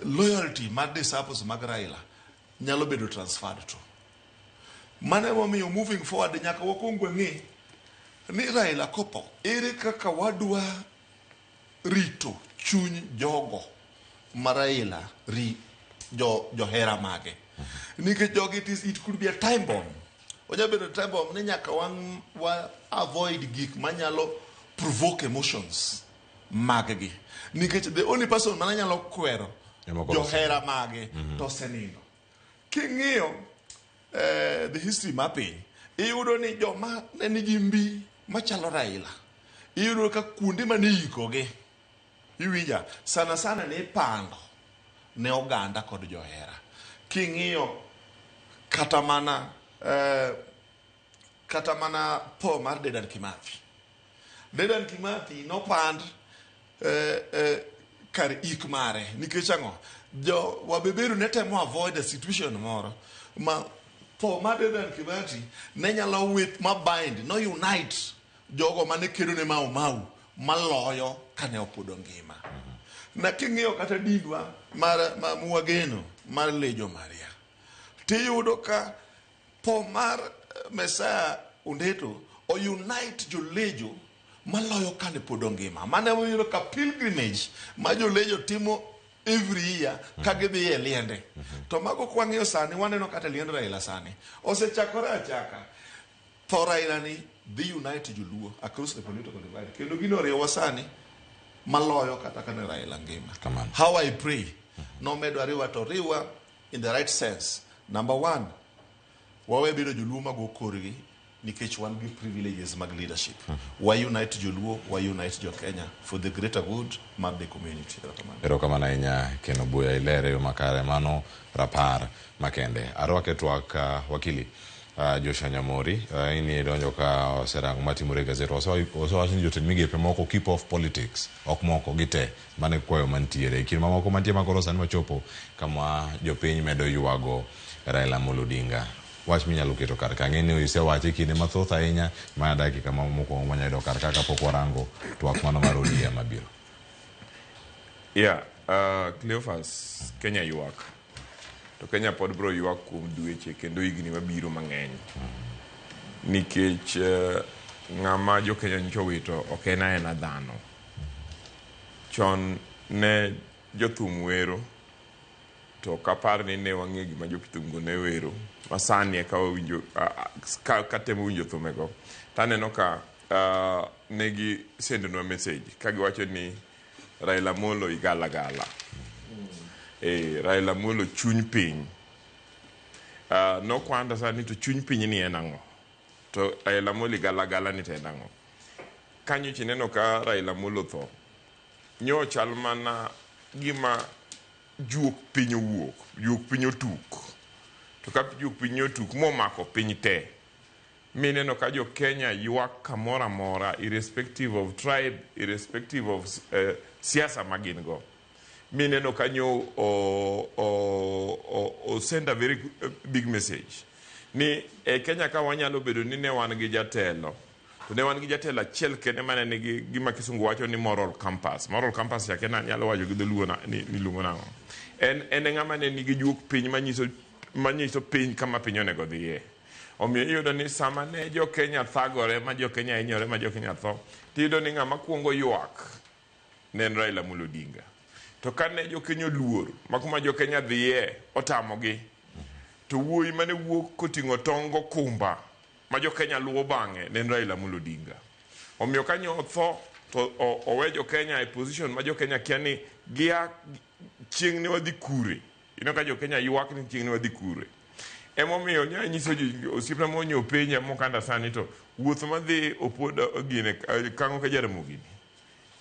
loyalty mar disciples mag Raila nyalo bedo transferred to. Mane momiyo moving forward nyaka wakuongo ng'i ni Raila kopo ere kaka wadwa rito chuny jogo ma Raila johera mage. Nikech jogi it could be a time bomb. Ojabedo a time bomb ni nyaka wa avoid gik manyalo provoke emotions maggi. Nikech the only person man nyalo kwero johera mage to senindo. King'iyo the history mapping iyudo ni joma ne nigi mbi machalo Raila iyudo ka kuonde mane ikogi iwinja sana ne pando ne oganda kod johera. King'iyo kata mana po mar Dedan Kimathi nopand kar ik mare nikech ang'o jo wabeberu ne temo avoid a situation moro ma po mar Dedan Kimathi ne nyalo with ma bind no unite jogo mane kedo ne mau maloyo kane opodo ngima. Na king'iyo kata didwa mar Mwageno mar Lejo Maria tiyudo ka po mar Mesaya Ondeto o unite jolejo maloyo kane podo ngima. Mane wiyudo ka pilgrimage ma jolejo timo every year kagidhi e liende. To mago kwang'iyo sani waneno kata liend Raila sani osechakore achaka. To Raila ni dhi unite joluo across the political divide. Kendo gino riwa sani maloyo kata kane Raila ngima. How I pray no medo riwa to riwa in the right sense. Number one, wawe bedo joluo mago korgi nikech wan gi privileges mag leadership. Why unite joluo, why unite jo Kenya for the greater good mar the community. Erokamano ahinya kendo Obuya ilere yo makare mano rapar makende. Arwake TWAK wakili Joshua Nyamori ini donjo ka oserango matimore gazette osewacho ni jotend migepe moko keep off politics ok moko gite mane kwayo mantiere kinde mamoko mantie makoro sani machopo kama jopiny medo yuago Raila Amolo Odinga. Wach minyalo keto kar ka ng'eni isewache kinde mathoth ahinya ma dakika mokwongo manyayudo kar ka kapok warango twak mano mar ODM mabiro. Cleophas, Kenya yuak. To Kenya pod bro yuak kuom dweche kendo higni mabiro mang'eny. Nikech ng'ama jo Kenya nyicho wito ok en dhano. Chon ne jothum wero to kapar ni ne wang'e gima jothumgo ne wero. Masani katemo winjo thumego. Taneno ka negi sendonwa message kagiwacho ni Raila Amolo igalagala. Raila Amolo chuny piny. No kwanda sani to chuny piny ni en ang'o. To Raila Amolo igalagala ni to en ang'o. Kanyo chineno ka Raila Amolo tho. Nyo chal mana gima juok piny owuok, juok piny otuk. To ka juok piny otuk momako piny te. Mineno ka jo Kenya ywak kamora mora, irrespective of tribe, irrespective of siasa magin go. Mineno ka nyo send a very big message. Ni Kenya ka wanyalo bedo ni ne wan gi jatelo. To ne wan gi jatelo achiel kende mane nigi gima kisungu wacho ni moral compass. Moral compass ya Kenya nyalo wacho gi dholuo ni luongo nang'o. En ng'ama ne nigi juok piny manyiso piny kama piny onego dhiye. Omiyo iyudo ni sama ne jo Kenya thagore, ma jo Kenya hinyore, ma jo Kenya tho, tiyudo ni ng'ama kuongo ywak ne en Raila Amolo Odinga. To ka ne jo Kenya oluor, ma kuma jo Kenya dhiye otamogi, to wuoyi mane wuok koting'o tongo kumba, ma jo Kenya luwo bang'e ne en Raila Amolo Odinga. Omiyo ka nyo tho, to owe jo Kenya e position ma jo Kenya kia ni gia chieng' ni wadhi kure. Ino ka jo Kenya ywak ni chieng' ni wadhi kure. Emomiyo nya nyiso osiepna monyo penya mokanda sani to wuoth madhi opoda gine kango ka Jaramogi.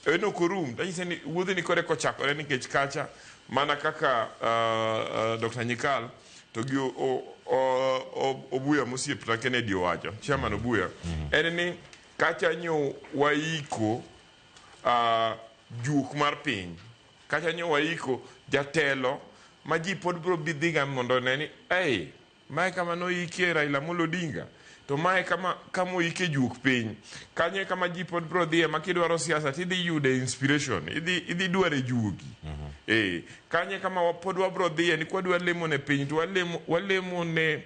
Eno korum, tanyise ni wuodhi ni kore kochakore nikech kacha mana kaka Dr. Nyikal to gi Obuya mosiepna Kennedy owacho, chairman Obuya. En ni kacha nyo waiko juok mar piny. Kacha nyo waiko jatelo ma ji pod bro bidhiga mondo neni, mae kama no ike Raila Amolo Odinga, to mae kama oike juok piny. Kanye kama ji pod bro dhiye makidwaro siasa tidhi yude inspiration, idhi dware juogi. Kanye kama pod wabro dhiye ni kwa dwa lemo ne piny, to walemo ne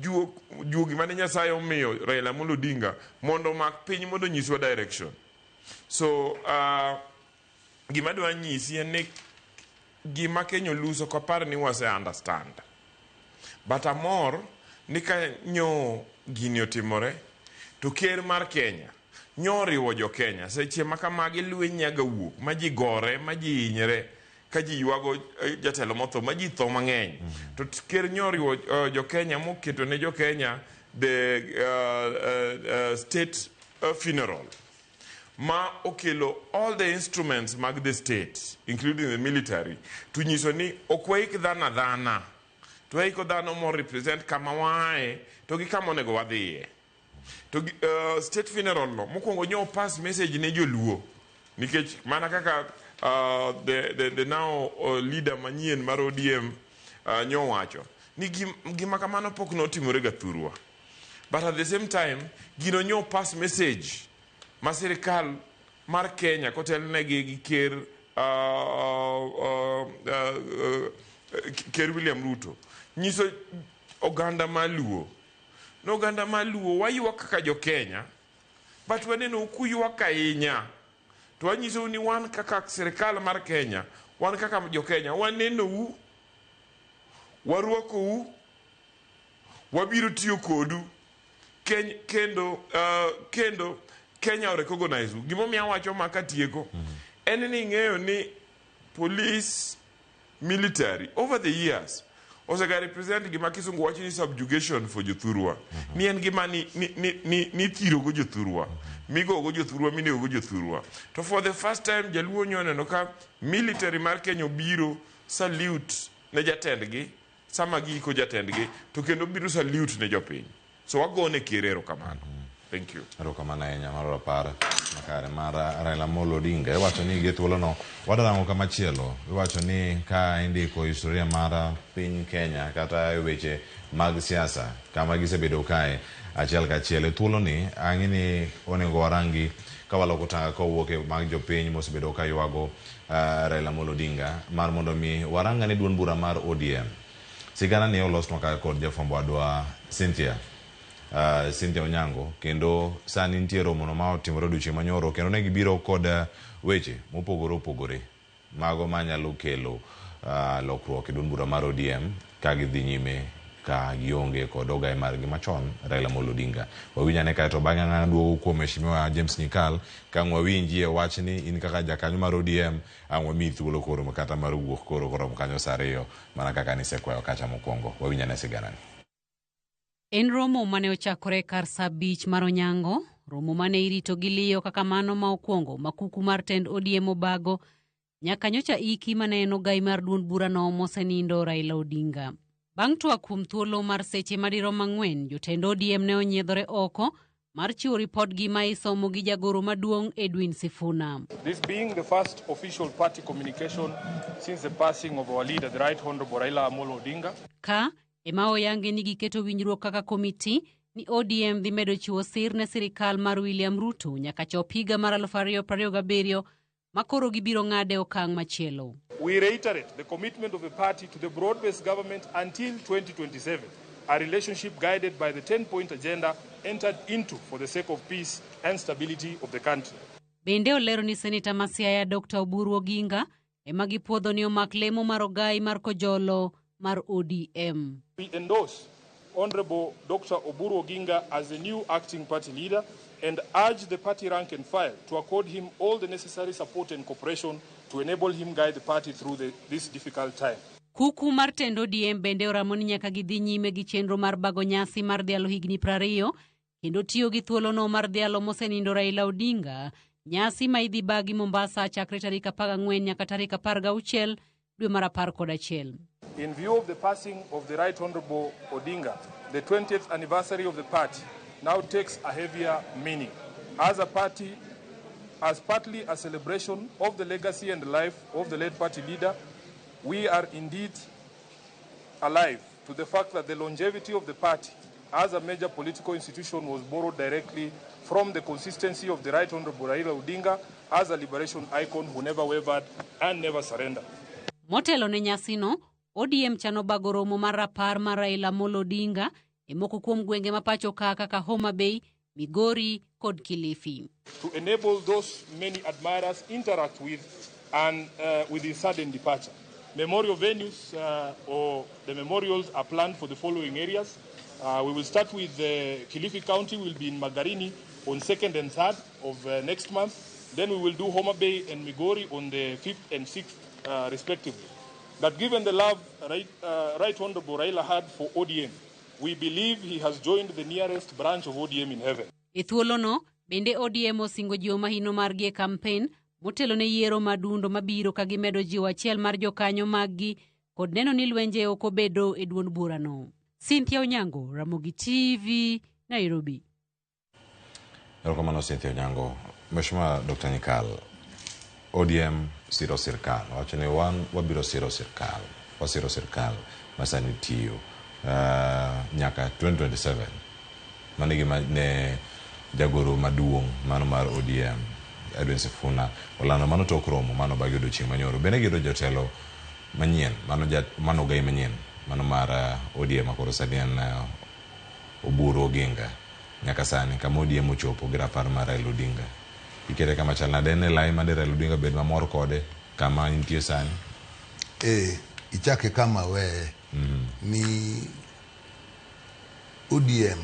juogi mane Nyasaye omiyo Raila Amolo Odinga mondo mak piny mondo nyiswa direction. So gima dwa nyisi en ni gima Kenya luso kopar ni wase understand. But amor ni ka nyo gini otimore to ker mar Kenya nyo riwo jo Kenya seche makamagi lweny nyaga wuok ma ji gore ma ji hinyre ka ji ywago jatelo motho ma ji tho mang'eny. To ker nyo riwo jo Kenya moketo ne jo Kenya the state funeral ma okelo all the instruments mag the state including the military to nyiso ni okwaik dhana to eiko dhano mo represent kama wae to gi kama onego wadhiye. To state funeral no mokwongo nyo pass message ne joluo nikech mana kaka the now leader manyien mar ODM nyo wacho ni gima kamano pok notimore ga thurwa. But at the same time gino nyo pass message ma sirikal mar Kenya kotelnegi gi ker William Ruto nyiso oganda maluo. No oganda maluo wayuak kaka jo Kenya, but waneno kuyuak ahinya. To wanyiso ni wan kaka sirikal mar Kenya, wan kaka jo Kenya, waneno warwako wabiro tiyo kodu kendo Kenya recognize u. Gimomiyo awacho makatieko en ni ng'eyo ni police, military over the years osega represent gima kisungu wacho ni subjugation for jothurwa. Ni en gima ni thiro go jothurwa, migo go jothurwa, minego go jothurwa. To for the first time jaluo nyono ka military mar Kenya obiro salute ne jatendgi sama giko jatendgi to kendo biro salute ne jopiny. So wagone kirero kamano. Thank you. Erokamano ahinya mar rapar makare mar Raila Amolo Odinga. Iwacho ni gi thuolo no wadarango kama chielo. Iwacho ni ka indiko historia mar piny Kenya kata weche mag siasa kama gisebedo kae achiel kachiel. Thuolo ni ang'ini onego warangi ka waloko tanga kowuok e mag jopiny mosebedo ka ywago Raila Amolo Odinga mar mondo mi waranga ni duond bura mar ODM. Sigana ni olosnwa ka kod jafwambo wadwa Cynthia Onyango, kendo sani nitie romo no ma otimore odiochieng' manyoro kendo ne gibiro kod weche mopogore opogore mago manyalo kelo lokruok e duond bura mar ODM ka gidhi nyime ka gionge kod ogai margi machon Raila Amolo Odinga. Wawinjane kae to bang'e ng'ana duogo kuom Mheshimiwa James Nyikal ka wawinji e wachni in kaka jakanyo mar ODM ang' wami thuolo koro kata mar wuok koro kanyo sa ariyo mana kaka nisekwayo kacha mokwongo. Wawinjane siganani. En romo mane ochakore kar sa bich mar Onyango, romo mane irito gi liyo kaka mano ma okwongo makuku mar tend ODM obago nyaka nyocha iki mane en ogai mar duond burano mosenindo Raila Odinga. Bang' twak kuom thuolo mar seche madirom 4, jotend ODM ne onyiedhore oko mar chiwo ripodgi ma isomo gi jagoro maduong' Edwin Sifuna. This being the first official party communication since the passing of our leader, the Right Honorable Raila Amolo Odinga. Ka ema oyange ni giketo winjruok kaka komiti ni ODM dhi medo chiwo sir ne sirikal mar William Ruto nyaka chop higa mar 2027 makoro gibiro ng'ade okang' machielo. We reiterate the commitment of the party to the broad-based government until 2027, a relationship guided by the 10-point agenda entered into for the sake of peace and stability of the country. Bende olero ni Seneta Masiaya Dr. Oburu Oginga ema gipuodho ni omak lemo mar ogai mar kojolo mar ODM. We endorse Honorable Dr. Oburu Oginga as the new acting party leader and urge the party rank and file to accord him all the necessary support and cooperation to enable him guide the party through this difficult time. Kuku mar tend ODM bende oramo ni nyaka gidhi nyime gi chenro mar bago nyasi mar dhialo higni 20 kendo tiyo gi thuolono mar dhialo mosenindo Raila Odinga, nyasi ma idhi bagi Mombasa chakre tarik 14 nyaka tarik 16 dwe mar 11. In view of the passing of the Right Honorable Odinga, the 20th anniversary of the party now takes a heavier meaning. As a party, as partly a celebration of the legacy and life of the late party leader, we are indeed alive to the fact that the longevity of the party as a major political institution was borrowed directly from the consistency of the Right Honorable Raila Odinga as a liberation icon who never wavered and never surrendered. Motelo ne nyasino, ODM chano bago romo mar rapar mar Raila Amolo Odinga e moko kuom gwenge mapacho kaka Homa Bay, Migori kod Kilifi. To enable those many admirers interact with and with his sudden departure. Memorial venues or the memorials are planned for the following areas. We will start with Kilifi County, will be in Magarini on 2nd and 3rd of next month. Then we will do Homa Bay and Migori on the 5th and 6th respectively. But given the love Right Honorable Raila had for ODM, we believe he has joined the nearest branch of ODM in heaven. Ithuolono, bende ODM osingo jiwo mahino margi e campaign motelo ne yiero madundo mabiro ka gimedo jiwo achiel mar jokanyo maggi kod neno ni lwenje ok obedo e duond burano. Cynthia Onyango, Ramogi TV, Nairobi. Erokamano Cynthia Onyango. Mheshimiwa Dr. Nyikal, ODM siro sirkal. Wacho ni wan wabiro siro sirkal. Wasiro sirkal masani tiyo nyaka 2027. Manigi ne jagoro maduong' mano mar ODM Edwin Sifuna olano mano tok romo mano bagi odiochieng' manyoro. Bende gido jotelo manyien mano gai manyien mano mar ODM akoro sani en Oburu Oginga nyaka sani kama ODM ochopo gi rapar mar Raila Odinga. Ikere kama chal nade ne lai made Raila Odinga bed mamor kode kama intie sani? Ichake kama we ni ODM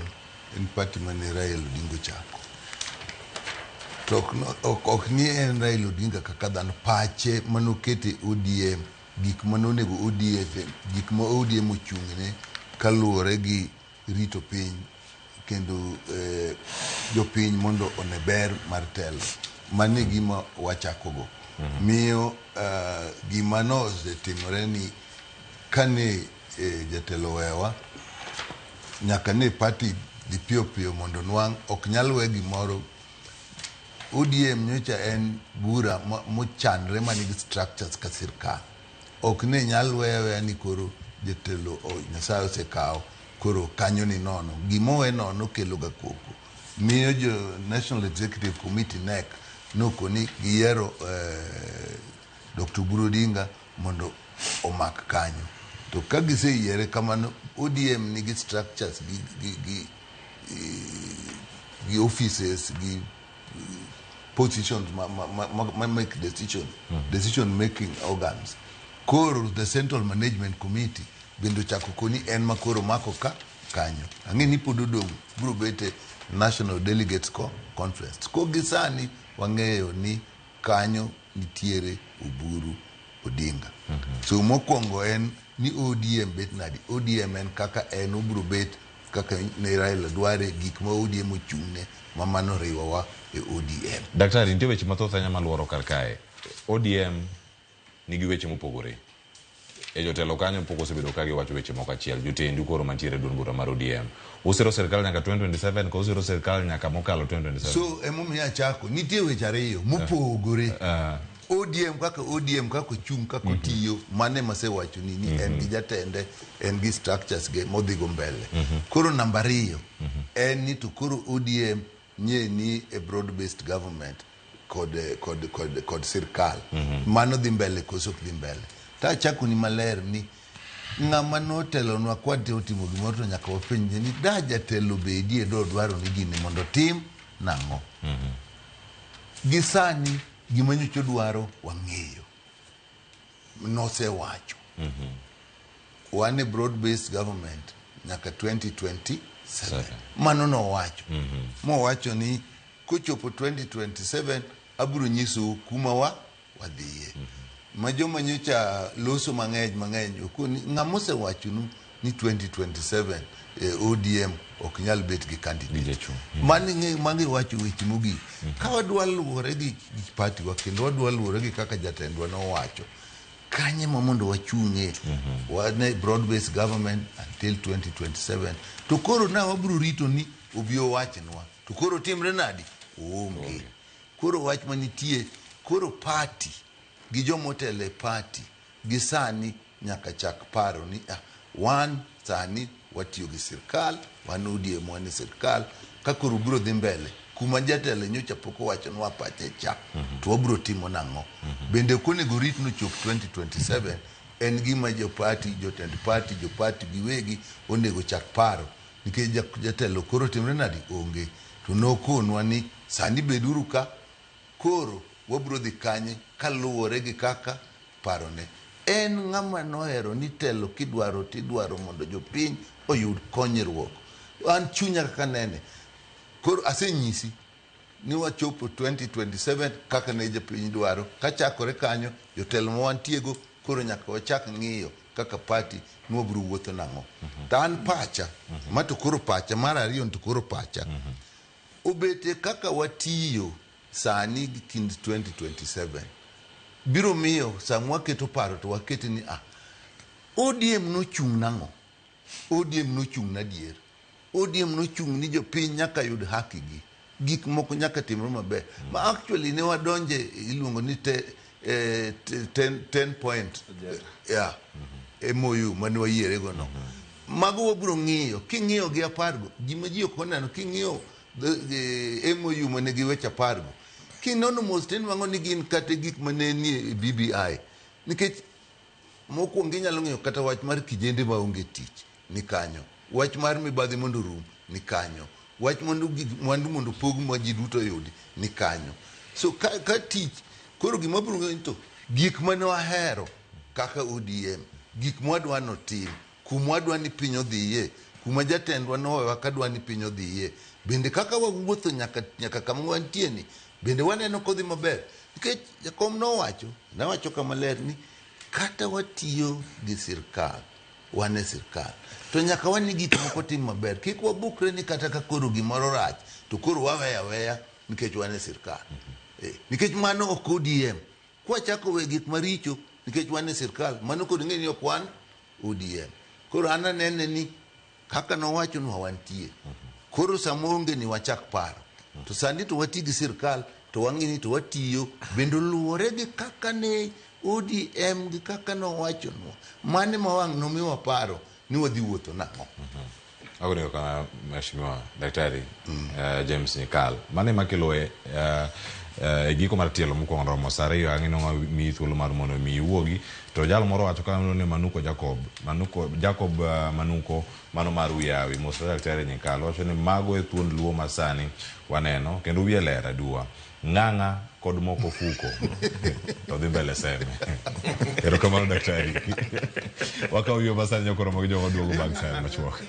en party mane Raila Odinga chako. Ok ni en Raila Odinga kaka dhano pache manokete ODM gik manonego ODM gik ma ODM ochung'ne kaluwore gi rito piny kendo jopiny mondo one ber mar telo mane gima wachakogo. Miyo gima nosetimore ni kane jatelo wewa nyaka ne party dhi piyo piyo mondo nwang' ok nyal we gimoro. ODM nyocha en bura mochanre manigi structures ka sirkal. Ok ne nyal wewe ni koro jatelo Nyasaye osekawo koro kanyo ni nono. Gimowe nono kelo ga koko. Miyo jo National Executive Committee NEC noko ni giyiero Dr. Oburu Odinga mondo omak kanyo. To ka giseyiere kamano ODM nigi structures gi offices gi positions make decision making organs. Koro the Central Management Committee bendo chako koni en makoro mako ka kanyo ang'e ni pod odong' biro bete National Delegates Conference ko gisani wang'eyo ni kanyo nitiere Oburu Odinga. So mokwongo en ni ODM bet nadi. ODM en kaka en obiro bet kaka ne Raila dware gik ma ODM ochung'ne ma mano riwowa e ODM. Daktari, nitie weche mathoth anya maluoro kar kae. ODM nigi weche mopogore. E jotelo kanyo pok osebedo ka giwacho weche moko achiel. Jotendu koro mantiere duond bura mar ODM. Usiro serikal nyaka 2027 ko usiro serikal nyaka mokalo 2027. So emomiyo achako nitie weche ariyo mopogore. ODM kaka ochung' kaka otiyo mane masewacho ni en gi jatende en gi structures ge modhigo mbele. Koro namba ariyo en ni to koro ODM nye ni a broad based government kod sirkal mano dhi mbele koso ok dhi mbele. Ta achako ni maler ni ng'ama notelonwa kwate otimo gimoro to nyaka wapenje ni da jatelo bedie do dwaro ni gini mondo tim nang'o. Gisani gima nyocha dwaro wang'eyo nosewacho wan e broad based government nyaka 2027 mano nowacho mowacho ni kochopo 2027 abiro nyiso kuma wadhiye ma joma nyocha loso mang'eny okoni ng'ama osewacho ni 2027 ODM ok nyal bet gi candidate mane wacho weche mogik ka wadwa luwore gi party wa kendo wadwa luwore gi kaka jatendwa nowacho kanye ma mondo wachung'e wane broad based government until 2027 to koro na wabiro rito ni obio wachnwa to koro timre nadi onge koro wach manitie koro party gi jomotele party gi sani nyaka chak paro ni wan sani watiyo gi sirkal wan ODM wan sirkal ka koro biro dhi mbele kuma jatelo nyocha pok owachonwa pache cha to wabiro timo nang'o bende konego rit no chop 2027 en gima jotend party jopati giwegi onego chak paro nikech jatelo koro timre nadi onge to nokonwa ni sani beduru ka koro wabiro dhi kanye kaluwore gi kaka parone en ng'ama nohero ni telo kidwaro tidwaro mondo jopiny oyud konyruok an chunya kaka nene koro asenyisi ni wachopo 2027 kaka ne jopiny dwaro kachakore kanyo jotelo ma wantiego koro nyaka wachak ng'iyo kaka party nwabiro wuotho nang'o to an pacha ma to koro pacha mar ariyo to koro pacha obete kaka watiyo sani kind 2027 biro miyo samwa keto paro to waketi ni ODM nochung' nang'o ODM nochung' nadier ODM nochung' ni jopiny nyaka yud haki gi gik moko nyaka timre maber ma actually ne wadonje iluongo ni 10 point MOU mane wayiere go no mago wabiro ng'iyo king'iyo gi apargo gima ji ok oneno king'iyo MOU mane gi weche apargo kinono mos ten wango ni gin kate gik mane ni BBI nikech mokwongo inyalo ng'iyo kata wach mar kijende maonge tich ni kanyo wach mar mibadhi mondo rum ni kanyo wach mwandu mondo pog ma ji duto yudi ni kanyo so ka tich koro gima biro ng'eyo to gik mane wahero kaka ODM gik mwadwa notim kuma wadwa ni piny odhiye kuma jatendwa nowewa ka dwa ni piny odhiye bende kaka wawuotho nyaka kama wantie ni bende waneno kodhi maber nikech jakom nawacho kama ler ni kata watiyo gi sirkal wane sirkal to nyaka wan gik moko tim maber kik wabukre ni kata ka koro gimoro rach to koro waweya nikech wane sirkal nikech mano ok ODM kwa chako we gik maricho nikech wane sirkal mano kod ng'eni ok wan ODM koro ananene ni kaka nowacho nwa wantie koro samonge ni wachak paro to sandi to wati gi sirkal to wang'ini to watiyo bendo luwore gi kaka ne ODM gi kaka nowacho nwa mane ma wang' nomiwa paro ni wadhi wuotho nang'o. Agonego kama Mheshimiwa Daktari James Nyikal mane makelo giko mar tielo mokwongo romo sa ariyo ang'ino mi thuolo mar mondo mi wuogi to jal moro wacho kama ni Manuko Jacob Manuko mano mar Uyawi Mosra Daktari Nyikal wacho ni mago e thuond luo masani waneno kendo wiye ler aduwa ng'ang'a kod moko fuko. To dhi mbele seme. Erokamano daktari. Wakaw yo basani nyokoro mag jogo duogo bang' seme machuok.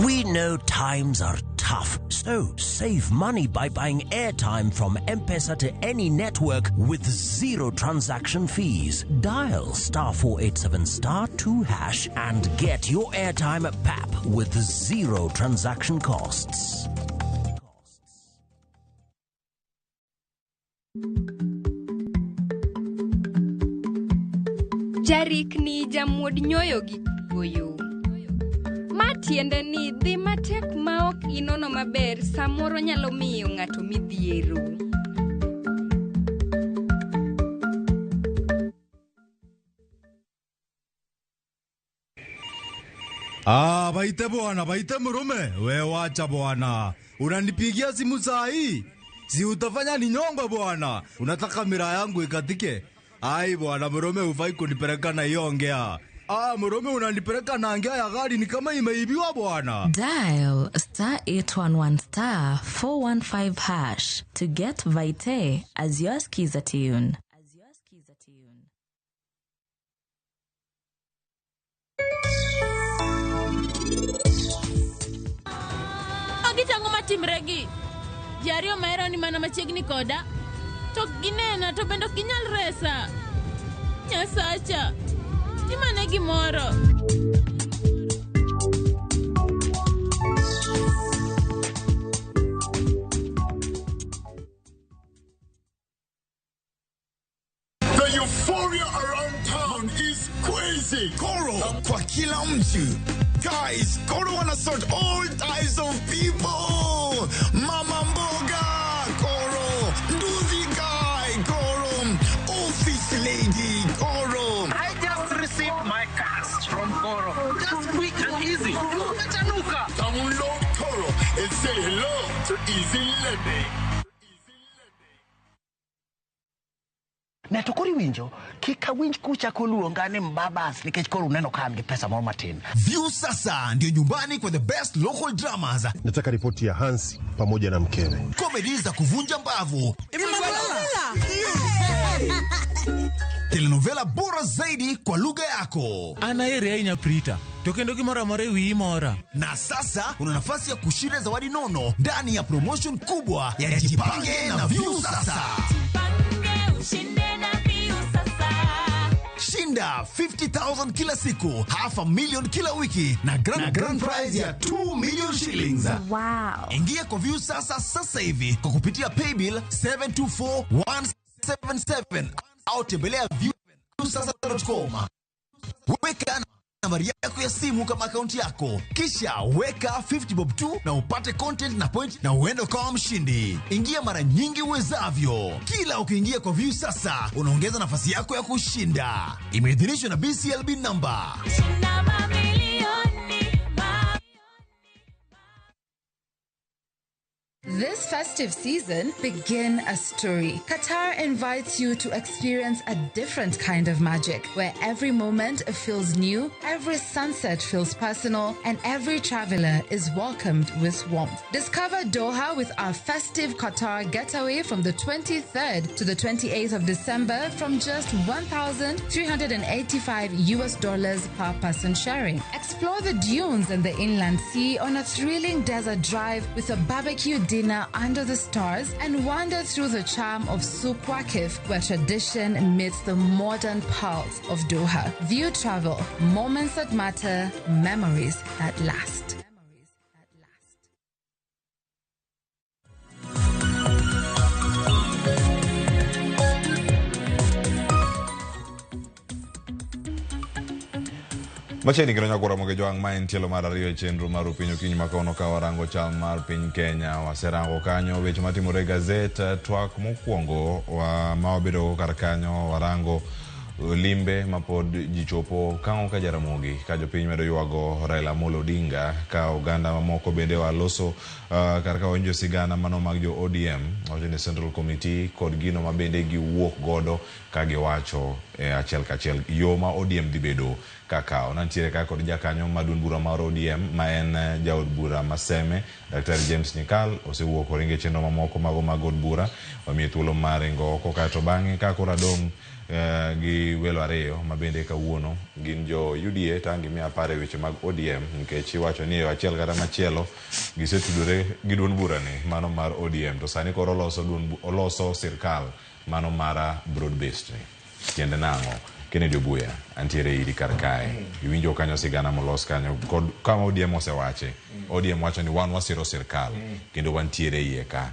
We know times are tough, so save money by buying airtime from M-Pesa to any network with zero transaction fees. Dial *487*2# and get your airtime at PAP with zero transaction costs. Jarik ni jamwod nyoyo gi goyo. Matiende ni dhi matek maok inono maber samoro nyalo miyo ng'ato midhiero. Baite bwana, baite murume. We wacha bwana. Unanipigia simu saa hii? Si utafanya ni nyongo bwana. Unataka mira yangu ikatike? Ai bwana murume ufai kunipeleka na hiyo ongea. Murume unanipeleka na ongea ya gari ni kama imeibiwa bwana. Dial *811*415# to get Vite as your skiza tune. Chango matimregi. Jario maero ni mana machiegni koda. To ginena to bendo kinyal resa. Nyasacha. Timane gimoro. The euphoria around town is crazy. Koro kwa kila mtu. Guys, Koro wanna sort all types of people. Mama mboga, Koro. Nduzi guy, Koro. Office lady, Koro. I just received my cash from Koro. Just quick and easy. Download Koro and say hello to easy lending. Netokori winjo, kika winj kucha koluongane mbabas nikech koro uneno kan gi pesa moro matin. View sasa ndio nyumbani kwa the best local dramas. Nataka ripoti ya Hansi pamoja na mkewe. Comedy za kuvunja mbavu. Telenovela bora zaidi kwa lugha yako. Anaere ina prita. Tokendo kimora more wi mora. Na sasa una nafasi ya kushinda zawadi nono ndani ya promotion kubwa ya Jipange na View sasa. Shinda 50,000 kila siku, $500,000 kila wiki na grand prize ya 2 million shillings. Wow. Ingia kwa View sasa hivi kwa kupitia paybill 724177 au tembelea viewsasa.com. Weka nambari yako ya simu kama akaunti yako, kisha weka 50 bob tu na upate content na point na uende kama mshindi. Ingia mara nyingi uwezavyo. Kila ukiingia kwa View sasa unaongeza nafasi yako ya kushinda. Imeidhinishwa na BCLB number. This festive season, begin a story. Qatar invites you to experience a different kind of magic, where every moment feels new, every sunset feels personal, and every traveler is welcomed with warmth. Discover Doha with our festive Qatar getaway from the 23rd to the 28th of December from just $1,385 per person sharing. Explore the dunes and the inland sea on a thrilling desert drive with a barbecue dinner under the stars and wander through the charm of TWAK, where tradition meets the modern pulse of Doha. View travel, moments that matter, memories that last. Machiegni kendo nyakwara moge joang' ma en tielo mar ariyo e chenro mar Piny Okinyi ma kawuono ka warango chal mar piny Kenya. Waserango kanyo weche matimore e gazet TWAK mokwongo ma wabedo kar kanyo warango limbe mapod jichopo kango ka Jaramogi ka jopiny medo yuago Raila Amolo Odinga ka oganda mamoko bende waloso karka onjo sigana mano mag jo ODM wacho Central Committee kod gino mabende giwuok godo ka giwacho achiel kachiel yo ma ODM dhi bedo kakao nantiere ka kod jakanyo maduong' bura mar ODM ma en jaod bura Maseme Dr. James Nyikal osewuok oringe chenro mamoko mago mag od bura wamiye thuolo mar ringo oko kato bang'e ka koro adong' gi welo ariyo mabende kawuono gin jo UDA tangi miya pare weche mag ODM nikech iwacho ni achiel kata machielo gisetudore gi duond bura ni mano mar ODM to sani koro oloso sirkal mano mara broad based ni tiende nang'o Kennedy Obuya antiere iri kar kae iwinjo kanyo sigana molos kanyo kod kama ODM osewache ODM wacho ni wan wasiro sirkal kendo wantiere iye ka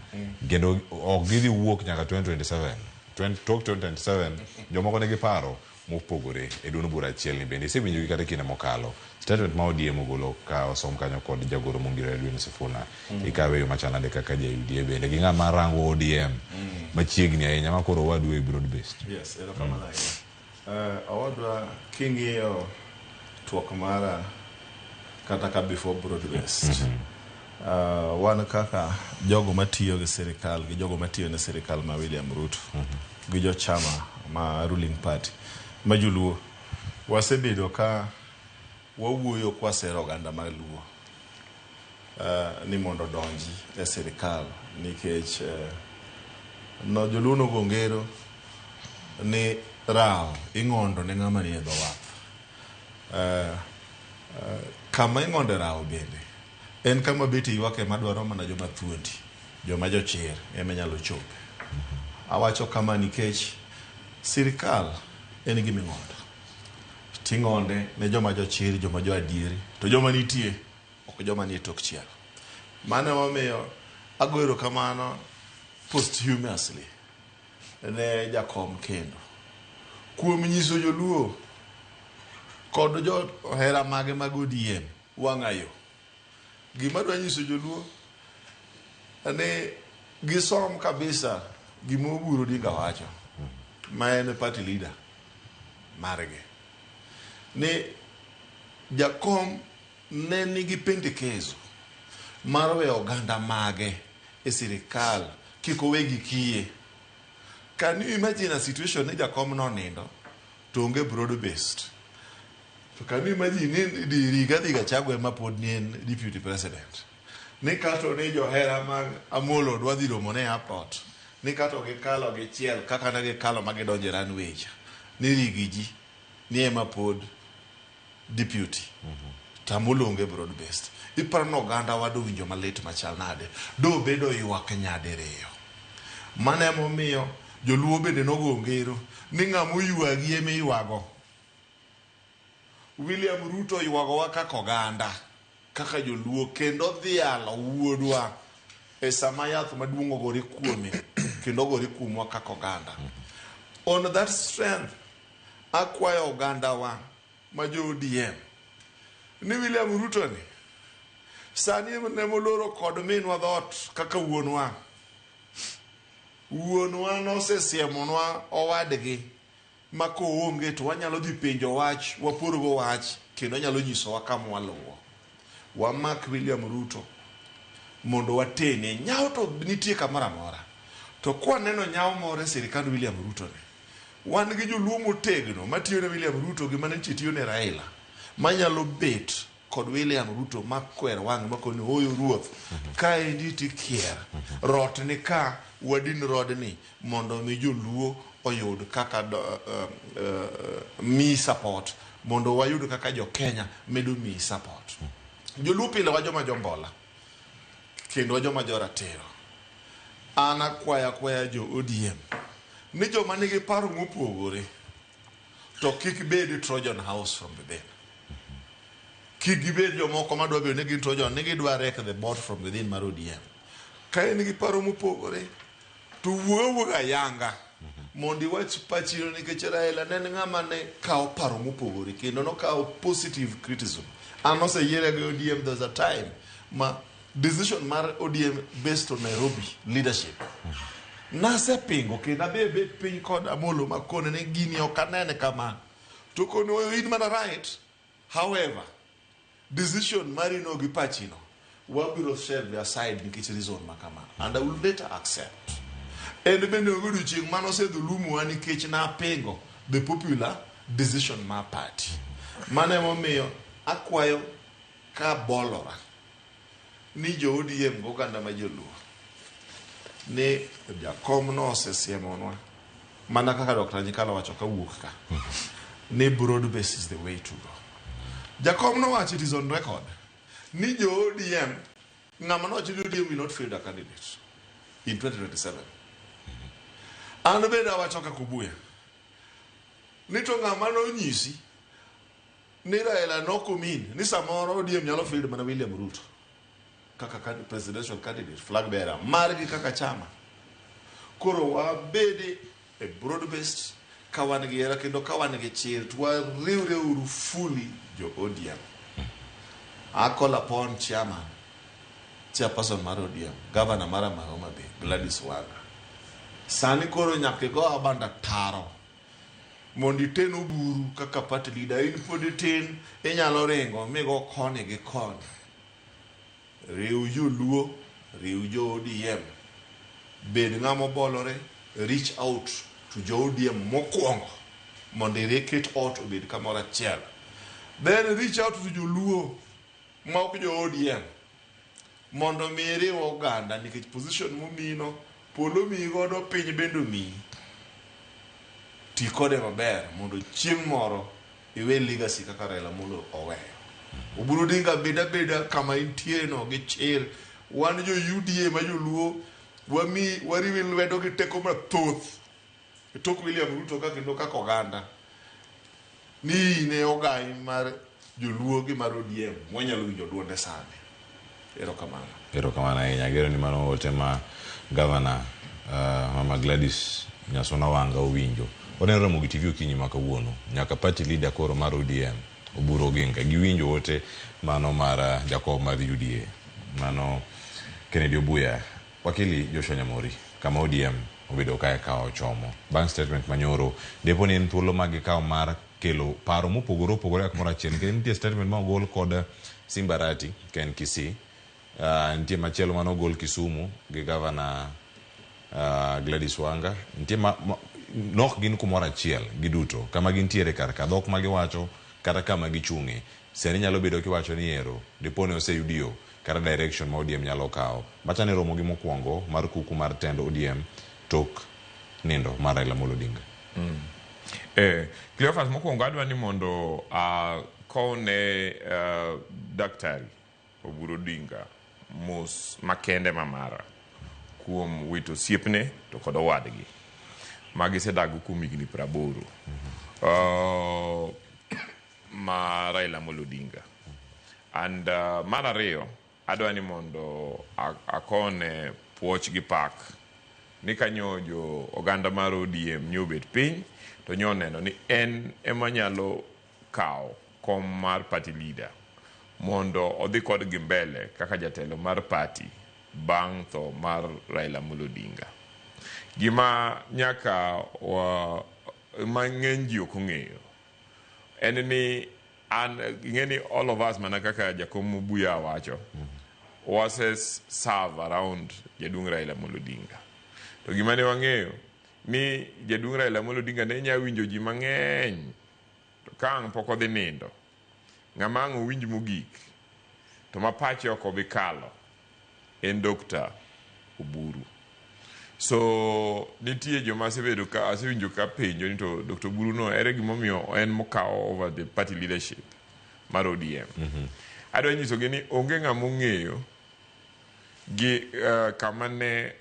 kendo ok gidhi wuok nyaka 2027 jomoko negi paro mopogore e duond bura achiel ni bende isewinjogi kata kinde mokalo statement ma ODM ogolo ka osom kanyo kod jagoro mongirore Edwin Sifuna ikawe yo machanade kaka ja UDA bende gi ng'ama rango ODM machiegni ahinya ma koro wadwa e broad based. Yes, awadwa king'iyo twak mara kata ka before broad based wan kaka jogo matiyo gi sirikal gi jogo matiyo ne sirikal ma William Ruto gi jo chama ma ruling party ma joluo wasebedo ka wawuoyo kwa sero oganda mag luo ni mondo donji e sirikal nikech no joluo no gongero ni rao ing'ondo ne ng'ama ni e dho wath kama ing'onde rao bende en kama beti ywake madwaro mana joma thuondi joma jochir ema nyalo chope awacho kama nikech sirikal en gima ing'ondo ting'onde ne joma jochir joma jo adieri to joma nitie ok joma nie tok chiel mano momiyo agoero kamano posthumously ne jakom kendo kuom nyiso joluo kod jo ohera mage mag ODM wang'ayo gima dwa nyiso joluo ne gisom kabisa gima Oburu Odinga wacho ma en party leader marge ne jakom ne nigi pendekezo mar weyo oganda mage e sirikal kik owegi kiye. Can you imagine a situation ni jakom no nindo to onge broad based? So can you imagine ni Rigathi Gachagua ema pod ni en deputy president? Ni kato ni johera mag Amolo dwa dhi romo ne airport. Ni kato gikalo gi chiel kaka ne gikalo magidonje runway. Ni rigiji ni ema pod deputy. Tamolo onge broad based. Iparo no oganda wado winjo malit machal nade. Do bedo ywak nyadiriyo. Mane momiyo joluo bende nogo ngero ni ng'ama oywagi ema iywago. William Ruto ywagowa kaka oganda kaka joluo kendo dhialo wuodwa e sama yath maduong' ogore kuome kendo ogore kuomwa kaka oganda. On that strength akwayo oganda wa ma jo ODM ni William Ruto ni sani ne moloro kod minwa dhot kaka wuonwa nosesiemonwa owadgi ma koonge to wanyalo dhi penjo wach wapurgo wach kendo nyalo nyisowa kama waluwo. Wamak William Ruto mondo watene nyao to nitie kamoro amora to kwa neno nyao moro e sirikand William Ruto ni wan gi joluo motegno matiyo ne William Ruto gi mane tiyo ne Raila manyalo bet kod William Ruto makwer wang' makoni oyo ruoth ka endi tikier rot ni ka wadin rodni mondo mi joluo oyud kaka mi support mondo wayud kaka jo Kenya medo mi support. Joluo pile wa joma jombola kendo wa joma joratero. Ana kwaya jo ODM ni joma nigi paro mopogore to kik bed Trojan house from within. Kik gibed jomoko madwa bedo ni gin Trojan ni gidwa wreck the boat from within mar ODM. Ka en gi paro mopogore to wuoga yanga mondi wach pachiro nikech Raila ne ng'ama ne kao paro mopogore kendo no kao positive criticism. And also year ago ODM there's a time ma decision mar ODM based on Nairobi leadership Nase pingo kendo abebe piny kod Amolo makone ne gini ok anene kama. To kono in mana right. However, decision mari no gi pachino wabiro serve aside nikech reason makama. And I will later accept. And bende ogudu chieng mano se dhulumu wa nikech na pingo the popular decision ma party. Mane momiyo akwayo ka bolora ni jo ODM goganda ma joluo ni jakom no osesiemonwa mana kaka Dr. Nyikal wacho ka wuok ka ni broad base is the way to go. Jakom no wacho it is on record ni jo ODM ngama no wacho ODM will not field a candidate in 2027. And benda wacho ka Obuya ni to ngama no nyisi ni Raila no kumin ni samoro ODM nyalo field mana William Ruto kaka presidential candidate flag bearer margi kaka chama koro wabede a broad based kawan gi era kendo kawan gi chir twa riwre uru fully jo ODM. I call upon chairperson mar ODM, governor mara Mahoma Bay, Gladys Wanga. Sani koro nyake go abanda taro mondi ten Oburu kaka party leader in pod ten inyalo ringo migo koni gi koni. Riu jo luo, riu jo ODM. Bed ngamo bolore, reach out to jo ODM mokwongo mondi reket out obed kamora chiel. Then reach out to jo luo maok jo ODM mondo miri oganda nikech position mumino polo mi godo piny bendo mi ti kode maber mondo chieng moro iwe legacy kaka Raila Amolo oweyo. Oburu dinga beda kama intie no gi chir wan jo UDA ma joluo wariwi lwedo gi teko mathoth tok William Ruto kaka kendo kaka oganda ni ne ogai mar joluo gi mar ODM mwanyalo winjo duonde sani. Erokamano ahinya. Agero ni mano ote ma Governor Mama Gladys Nyasona Wanga owinjo. Onenore mo gi TV okinyi ma kawuono nyaka party leader koro mar ODM Oburu Oginga giwinjo ote mano mar Jacob mar UDA mano Kennedy Obuya. Wakili Joshua Nyamori kama ODM obedo kae kao chomo bank statement manyoro depo ni thuolo magi kao mar kelo paro mopogore opogore kamoro achiel nikech nitie statement ma ogol kod Simbarati Ken Kisii, nitie machielo mano ogol Kisumu gi Governor Gladys Wanga, nitie nok gin kumoro achiel giduto kama gintiere kar ka dhok ma giwacho kata kama gichung'e. Seni nyalo bedo kiwacho ni ero depone oseyudio kata direction ma ODM nyalo kao. Machane romo gi mokwongo mar kuku mar tend ODM tok nindo mar Raila Amolo Odinga. Cleophas mokwongo adwa ni mondo kone Daktari Oburu Odinga mos makende mamara kuom wito siepne to kod owadgi magi sedago kuom higni 80 ma Raila Amolo Odinga. And mar ariyo adwa ni mondo akone puoch gi pak ni kanyo jo oganda mar ODM nyobet piny to nyoneno ni en emanyalo kao kom mar party leader mondo odhi kod gi mbele kaka jatelo mar party bang' tho mar Raila Amolo Odinga. Gima nyaka mang'eny ji ok ong'eyo en ni ing'eni all of us mana kaka Jakom Obuya wacho was serve around Jaduong' Raila Amolo Odinga. To gima ne wang'eyo ni Jaduong' Raila Amolo Odinga ne nya winjo ji mang'eny to kang' pok odhi nindo ng'ama ang' owinj mogik to ma pache ok obi kalo en Dr. Oburu. So nitie joma asewinjo ka penjo ni to Dr. Oburu no ere gimomiyo en mokao over the party leadership mar ODM. Adwa nyisogi ni onge ng'ama ong'eyo gi kama ne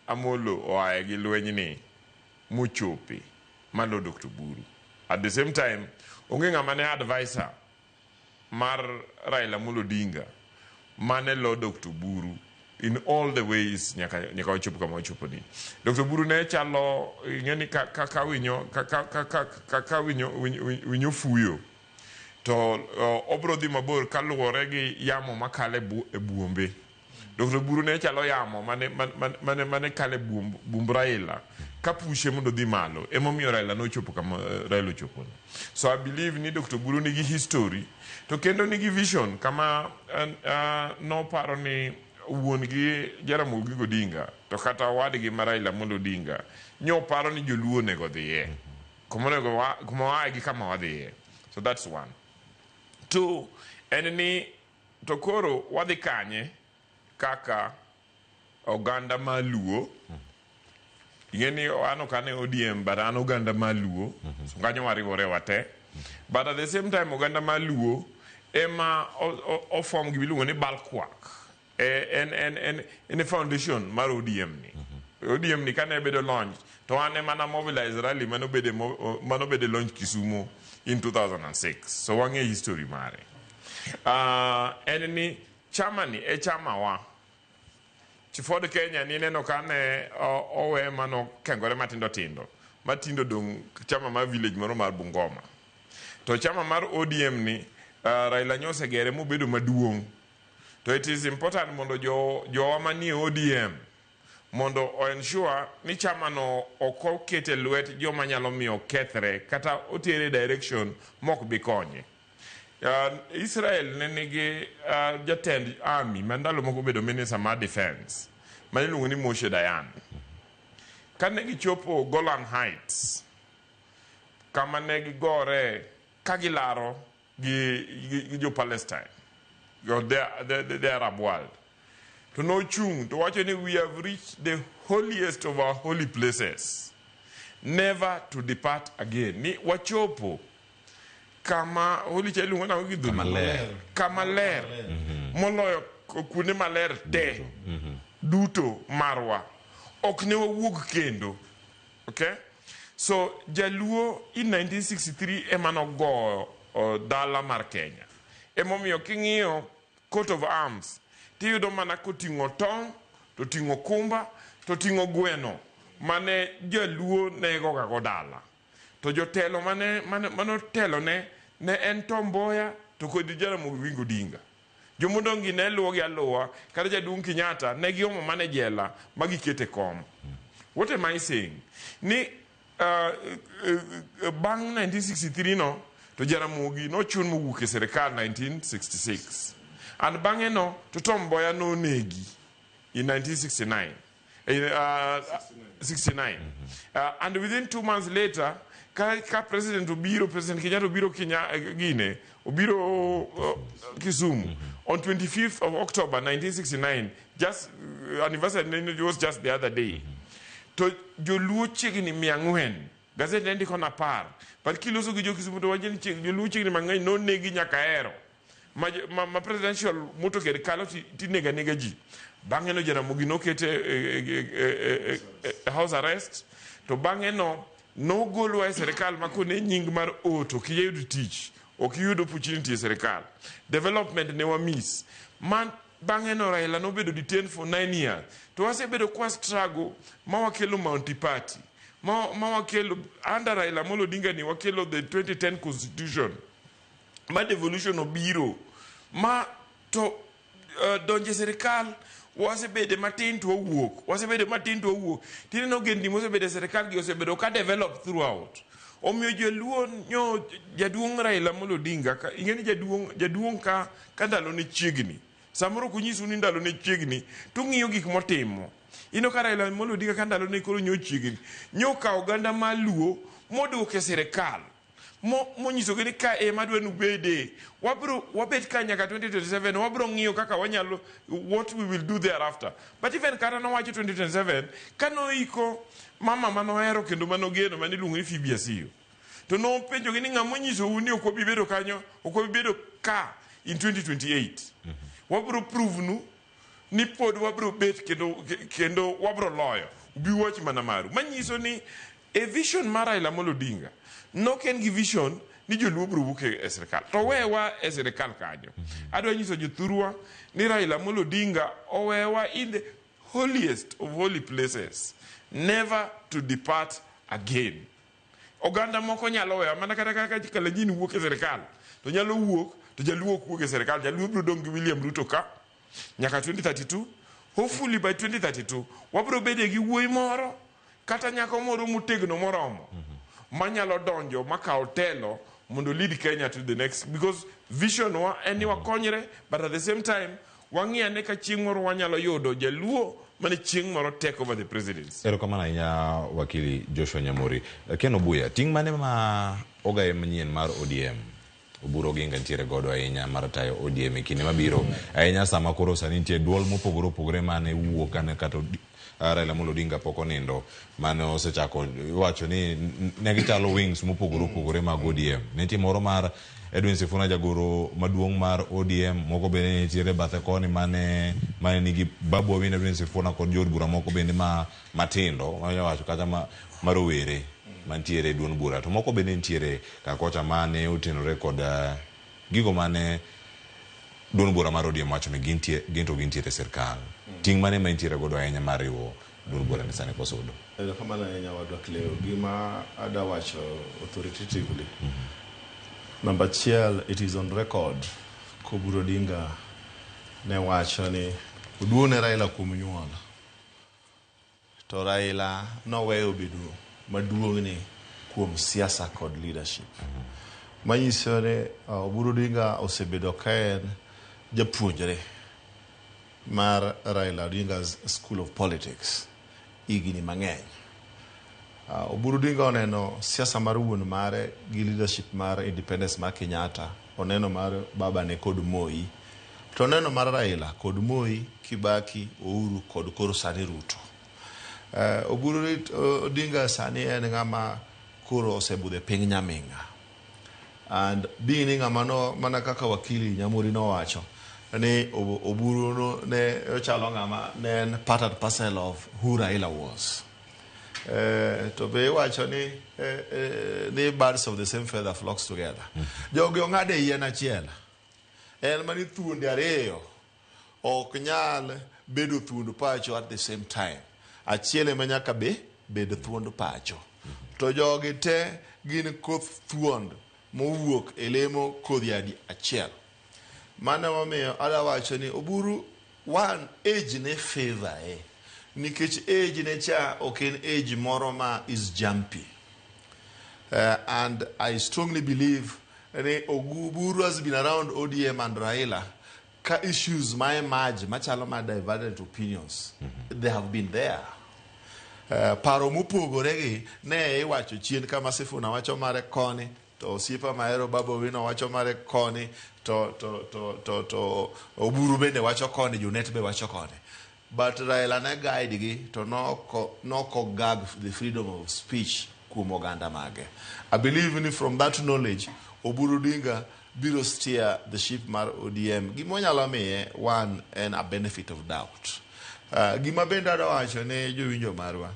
Amolo oaye gi lweny ni mochope malo Dr. Oburu. At the same time onge ng'ama ne advisor mar Raila Amolo Odinga mane lo Dr. Oburu in all the ways nyaka ochopo kama ochopo ni. Dr. Oburu ne chalo ing'eni kaka winyo fuyo to obro dhi mabor kaluwore gi yamo makale e buombe Dr. Buru ne chalo yamo mane kale bumb Raila kapushe mondo dhi malo emomiyo Raila nochopo kama Raila ochopo. So I believe ni Dr. Buru nigi history to kendo nigi vision kama no paro ni wuon gi Jaramogi Odinga to kata wadgi ma Raila Amolo Odinga nyo paro ni joluo nego dhiye kuma wagi kama wadhiye. So that's one. Two, en ni to koro wadhi kanye kaka oganda maluo yeni ano kane ODM but an oganda maluo so kanyo wariwore wate but at the same time oganda maluo ema o form gibiluongo ni balkwak en foundation mar ODM ni ODM ni kane bedo launch to ane mana mobilize rally mano bede launch Kisumu in 2006 so wange history mare en ni chama ni chama wa Chiford Kenya ni neno kane owe mano kengore matindo dong chama mar village moro mar Bungoma to chama mar ODM ni Raila nyose gere mobedo maduong to it is important mondo jo manie ODM mondo o ensure ni chama no okokete lwet joma nyalo miyo kethre kata otere direction mok bi konye. Israel ne nigi jatend army mandalo moko bedo minister mar defense maniluongo ni Moshe Dayan. Kane gichopo Golan Heights kama ne gigore kagilaro gi jo Palestine the Arab world to no chung to watch any we have reached the holiest of our holy places never to depart again ni wachopo kama holy chelu ngona ugidu kama ler moloyo kune maler te duto marwa ok ne wawuog kendo. Okay, so jaluo in 1963 emano go dala mar Kenya emomiyo king'iyo coat of arms tiyudo mana koting'o tong to ting'o kumba to ting'o gweno mane jaluo nego ga godala to jotelo mano telo ne en Tom Mboya to kod Jaramogi Odinga jomodongi ne luwogi aluwa kata Jaduong' Kenyatta ne giomo mane jela magikete kom. What am I saying? Ni bang 1963 no to Jaramogi no chun mowuok e serikal 1966 and bang'e no to Tom Mboya no negi in 1969 69 and within 2 months later President Kenyatta obiro Kisumu on 25th of October 1969 just anniversary was just the other day to joluo chiegni 400 gazette ndiko na par but kiloso gi jo Kisumu to wajen joluo chiegni mang'eny no negi nyaka ero ma presidential motorcade kalo tinega ji bang'e no Jaramogi nokete house arrest to bang'e no golwa e serikal makone nying mar oto kiyudo tich ok yudo opportunity e serikal development ne wa miss man bang'e no Raila nobedo detained for 9 years to wasebedo kwa struggle ma wakelo Mount Party ma wakelo under Raila Amolo Odinga ni wakelo the 2010 constitution ma devolution obiro ma to donje serikal wasebede matin to wuok tineno gendi mosebede serikal gi osebedo ka develop throughout omiyo joluo nyo Jaduong' Raila Amolo Odinga ingeni jaduong' ka ndalo ne chiegni samoro kunyisu ni ndalo ne chiegni to ng'iyo gik motimo ino ka Raila Amolo Odinga ka ndalo ne koro nyo chiegni nyo ka oganda maluo moduok e serikal monyiso gini ka madwa nubede wabet ka nyaka 2027 wabro ng'iyo kaka wanyalo what we will do thereafter but even kata nowacho 2027 kanoiko mama manohero kendo manogeno maniluongo ni Phoebe Asiyo to nopenjo gini ng'ama onyiso ni ok wabibedo kanyo ok wabibedo ka in 2028 wabro prove nu ni pod wabro bet kendo wabro loyo ubi wach mana maru manyiso ni a vision mar Raila Amolo Odinga no ken gi vision ni joluo bro wuok e serikal to wewa e serikal kanyo adwa nyiso jothurwa ni Raila Amolo Odinga owewa in the holiest of holy places never to depart again. Oganda moko nyalo wewa mana kata kaka Kalenjin wuok e serikal to nyalo wuok to jaluo wuok e serikal jaluo bro dong gi William Ruto ka nyaka 2032. Hopefully by 2032 wabro bede gi wuoyi moro kata nyako moro motegno moromo manyalo donjo makao telo mondo lead Kenya to the next, because vision wa eni wakonyre, but at the same time wang'iane ka chieng' moro wanyalo yudo jaluo mane chieng' moro take over the presidency. Erokamano ahinya wakili Joshua Nyamori. Ken Obuya, ting' mane ma ogaye manyien mar ODM Oburu Oginga ntiere godo ahinya mar tayo ODM e kinde mabiro ahinya sama koro sani nitie duol mopogore opogore mane wuok kata Raila Amolo Odinga pok onindo mane osechako iwacho ni ne gichalo wings mopogore opogore mag ODM. Nitie moro mar Edwin Sifuna jagoro maduong' mar ODM, moko bende nitiere bathe koni mane nigi Babu Owino Edwin Sifuna kod jod bura moko bende matindo wacho kata marowere mantiere duon bura, to moko bende nitiere kakocha mane otenore kod gigo mane duon bura mar ODM wacho ni ginto gintiere sirkal. Ting' mane ma nitiere godo ahinya mar riwo duon bura ni sani kosudo. Erokamano ahinya wadwa Cleo, gima ada wacho authoritatively. Number achiel, it is on record ko Oburu Odinga ne wacho ni oduone Raila kuom nyuol, to Raila noweyo bedo maduong'ni kuom siasa kod leadership. Manyiso ni Oburu Odinga osebedo ka en japuonjre mar Raila Odinga's School of Politics higni mang'eny. Oburu Odinga oneno siasa mar wuon mare gi leadership mar independence mar Kenyatta, oneno mar baba ne kod Moi, to oneno mar Raila kod Moi, Kibaki, Uhuru kod koro sani Ruto. Oburu Odinga sani en ng'ama koro osebudhe piny nyaminga, and being ng'ama no mana kaka wakili Nyamori no wacho ni Oburu no ne ochalo ng'ama ne en part and parcel of who Raila was. To be wacho ni birds of the same feather flocks together. Jogi ong'ade yien achiel, en mani thuonde ariyo ok nyal bedo thuond pacho at the same time. Achiel ema nyaka bedo thuond pacho, to jogi te gin koth thuond mowuok e lemo kodhi achiel. Mano momiyo ada wacho ni Oburu one age ne favor nikech age ne cha ok en age moro ma is jumpy, and I strongly believe that Oburu has been around ODM and Raila ka issues ma emerge machalo ma divergent opinions. They have been there. Paro mopogore gi ne iwacho chien kama Sifuna wacho mare koni, to osiepa mahero Babu Owino wacho mare koni, to Oburu bende wacho koni, Junet be wacho koni. But Raila ne guide gi to noko gag the freedom of speech kuom oganda mage. I believe in from that knowledge Oburu Odinga biro steer the ship mar ODM. Gima nyalo miye one and a benefit of doubt. Gima bende wacho ne jowinjo marwa.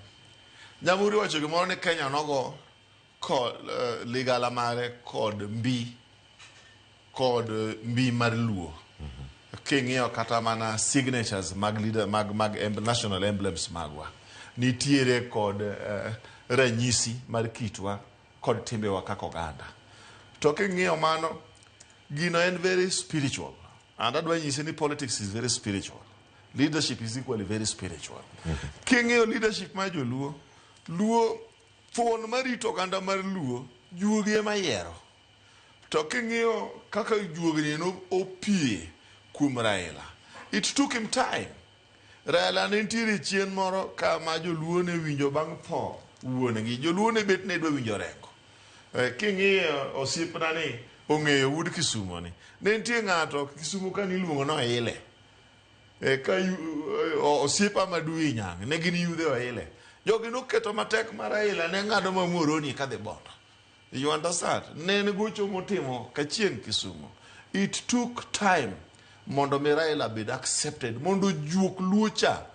Nyamori wacho gimoro ni Kenya nogo kod ligala mare kod mbi mar luo. King'iyo kata mana signatures mag leader mag national emblems magwa nitiere kod ranyisi mar kitwa kod timbewa kaka oganda. To king'iyo mano, gino en very spiritual, and adwa nyisi ni politics is very spiritual, leadership is equally very spiritual. King'iyo leadership mar joluo, luo thuon marito oganda mar luo juogi ema yiero. To king'iyo kaka juogni no opie kuom Raila, it took him time. Raila ne ntiere chien moro kama joluo ne winjo bang' tho wuonegi, joluo ne bet ne dwa winjo rengo. King'iyo osiepna ni ong'eyo Wood Kisumo ni, ne ntie ng'ato Kisumo ka niluongo no ile, ka osiepa madui nyang' ne gin yudhe oile. Jogi noketo matek mar Raila ne ng'ado mamoroni kadhi bondo. You understand? Ne gocho motimo kachien Kisumo. It took time mondo mi Raila bed accepted, mondo juok luocha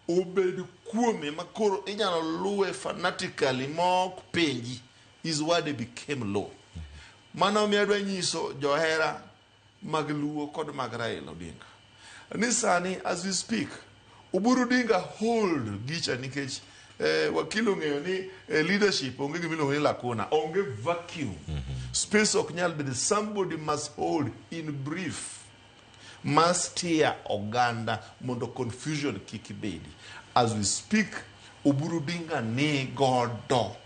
obed kuome makoro inyalo luwe fanatically mok penji is why they became low. Mano mi adwa nyiso johera mag luo kod mag Raila Odinga ni sani as we speak Oburu Odinga hold gicha nikech wakilo ng'eyo ni leadership onge gimiluongo ni lacuna, onge vacuum. Space ok nyal bedo, somebody must hold in brief. must steer oganda mondo confusion kik bedi. As we speak, Oburu Odinga ni godo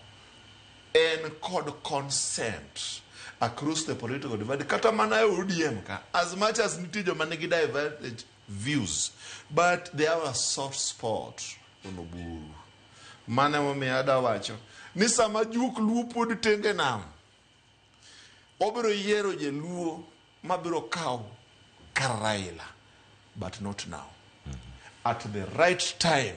en kod consent across the political divide. Kata mana ODM ka, as much as nitie joma nigi divergent views, but they have a soft spot on Oburu. Mane momiyo adawacho ni sama juok luo pod tenge nam, obiro yiero jeluo mabiro kawo kar Raila, but not now. At the right time,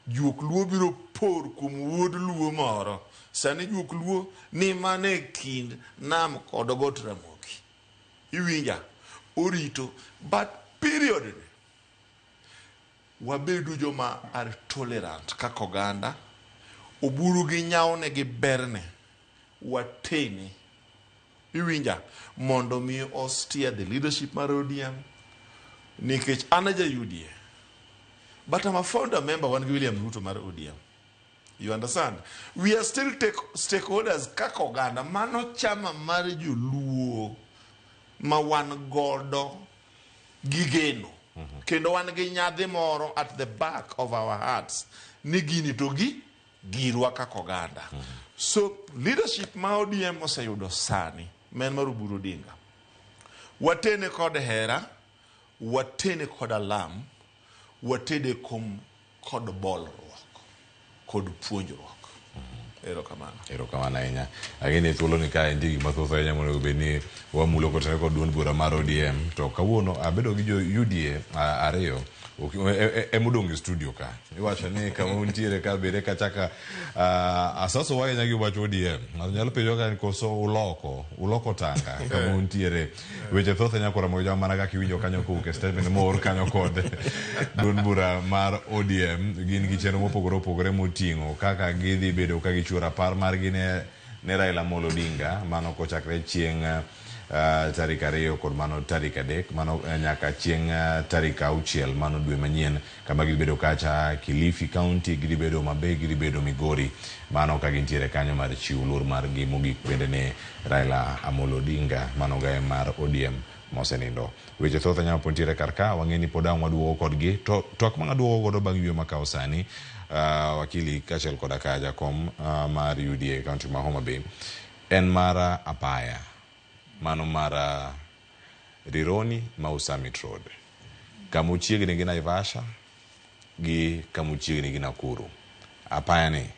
juok luo biro por kuom wuod luo moro. Sani juok luo ni mane kind nam kod got Ramogi. Iwinja, orito, but period ni. Wabedu joma are tolerant kaka oganda. Oburu gi nyaone gi berne. Watene. Iwinja, mondo mi steer the leadership mar ODM. Nikech anaja UDA. But I'm a founder member one William Ruto mar ODM. You understand? We are still stakeholders kaka oganda. Mano chama mar joluo ma wan godo gigeno. Kendo wan gi nyadhi moro at the back of our hearts. Ni gini to girwa kaka oganda. So leadership ma ODM oseyudo sani men mar Oburu Odinga. Watene kod hera, watene kod alam, watede kod bolruok, kod puonjruok. Erokamano ahinya. Lakini thuolo ni kae nitie gik mathoth ahinya monego bed ni wamulo kotene kod duond bura mar ODM. To kawuono abedo gi jo UDA ariyo emodong' e studio ka. Iwacho ni kama untiere ka bere kachaka asaso wahinya gi wach ODM. Nyalo penjo ka koso uloko tanga kama untiere. Weche thoth ahinya kora moja mana kaka iwinjo kanyo kowuok statement mor kanyo kod duond bura mar ODM. Gin gi chenro mopogore opogore moting'o kaka gidhi bedo ka gichura par margi ne Raila Amolo Odinga. Mano kochakre chieng' tarik 2 kod mano tarik 3, mano nyaka chieng' tarik 6 mano dwe manyien, kama gibedo kacha Kilifi County, gibedo Mabei, gibedo Migori, mano ka gintiere kanyo mar chiwo luor mar gi mogik bende ne Raila Amolo Odinga, mano gae mar ODM mosenindo. Weche thoth nyalo pontiere karka, wang'eni podang' waduogo kodgi, to twak mga duogo godo bang' ywe makao sani, wakili kachel koda ka jakom mar UDA County ma Homa Bay, en mara apaya. Mano mara Rironi mau Summit Road. Kamu chiegni gi Naivasha gi kamu chiegni gi Nakuru. Apaya ni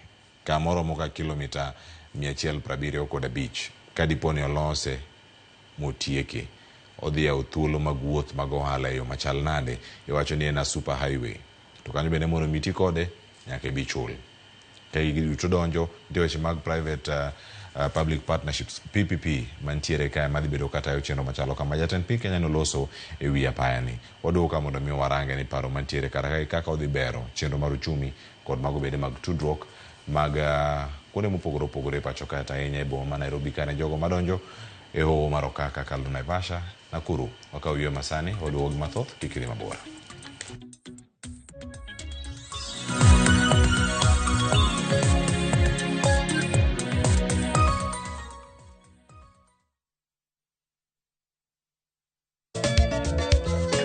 kamoro moka kilomita 170 kod 5. Kadiponi olose motieke. Odhi ya uthuolo mag wuoth mag ohala yo machal nade. Iwacho ni ena super highway. To kanyo bende mondo miti kode nyaka bichul. Kai giduto donjo weche mag private public partnerships PPP mantiere kae madhi bedo kata chenro machalo kama. Jatend piny Kenya noloso e wi apaya ni. Waduogo ka mondo mi warange ni paro mantiere kaka odhi bero chenro mar uchumi kod mago bende mag tudruok mag kuonde mopogore opogore pacho kata ahinya e boma ma Nairobi kane jogo madonjo e hoho mar Okaka kalo Naivasha, Nakuru. Wakaw ywe masani, waduogo gi mathoth, kik idhi mabor.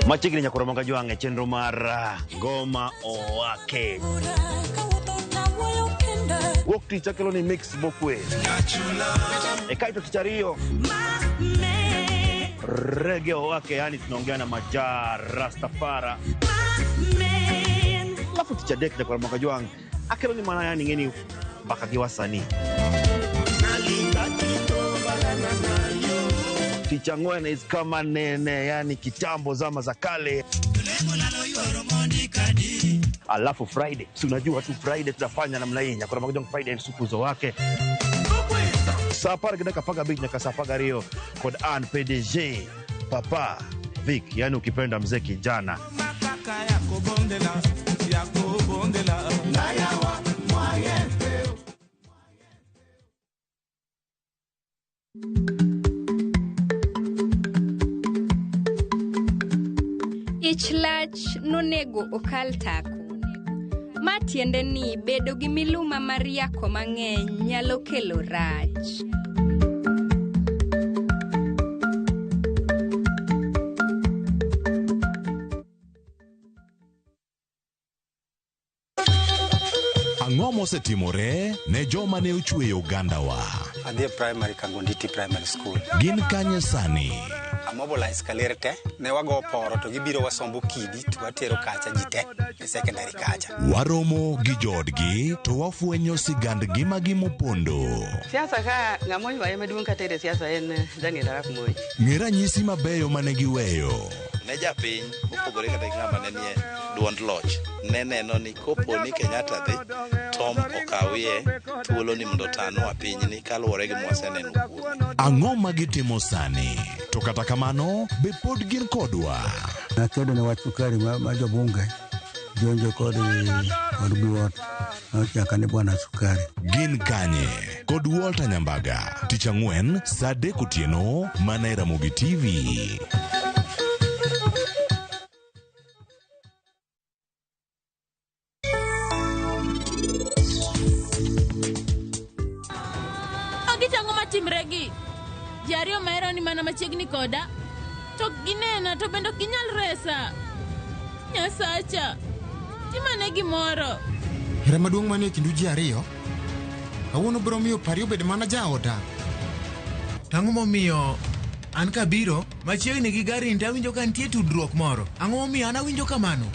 Machiegni nyakoro manga jwang'e chenro mar ngoma owake. Wuok tich akelo ni mix bokwe. Kaito tich ariyo reggae owake, yani tunaongea na majar Rastafara. Alafu tich adek nyakoro manga jwang'e akelo ni mana yani ngeni mpaka gi wasanii. Ticha ngwena is kama nene, yani kitambo zama za kale. Alafu Friday, si unajua tu Friday tutafanya namna hii. Nyakura magojong Friday sukuzo wake. Sapar gina kapaga big nyaka sapaga rio kod an PDG Papa Vic, yani ukipenda mzee kijana. Ich nonego okal tako. Matiende ni bedo gi miluma mar yako mang'eny nyalo kelo rach. Ang'o mosetimore ne joma ne ochweyo Ugandawa? Adhi primary Kangonditi Primary School. Gin kanye sani? Amobilize kalerte ne wago poro to gibiro wasombo kidi to watero kacha jite e secondary kacha. Waromo gi jodgi to wafwenyo sigandgi magimopondo. Siasa ka ng'amo ywaye maduong' katere siasa en Daniel Arap Moi. Ng'e ranyisi mabeyo mane giweyo. Ne japiny mopogore kata ng'ama ne nie duond loch ne neno ni kopo ni Kenyatta dhi Tom okawie thuolo ni mondo tanwa pinyni kaluwore gi mwaseneno kuome. Ang'o magitimo sani? To kata kamano be pod gin kodwa. Nakedo ne wach sukari ma jobunge jonjo kod buot nochaka ne bwana sukari. Gin kanye kod Walter Nyambaga tich ang'wen saa 3 otieno mana e Ramogi TV. Timregi Jario maero ni mana machiegni koda to ginena to bendo kinyal resa Nyasacha timane gimoro. Hera maduong' manie kindu ji ariyo kawuono biro miyo pari obed mana jaoda. Ang'o momiyo an kabiro machiegni gi gari nta winjo ka nitie tudruok moro? Ang'o momiyo an awinjo kamano?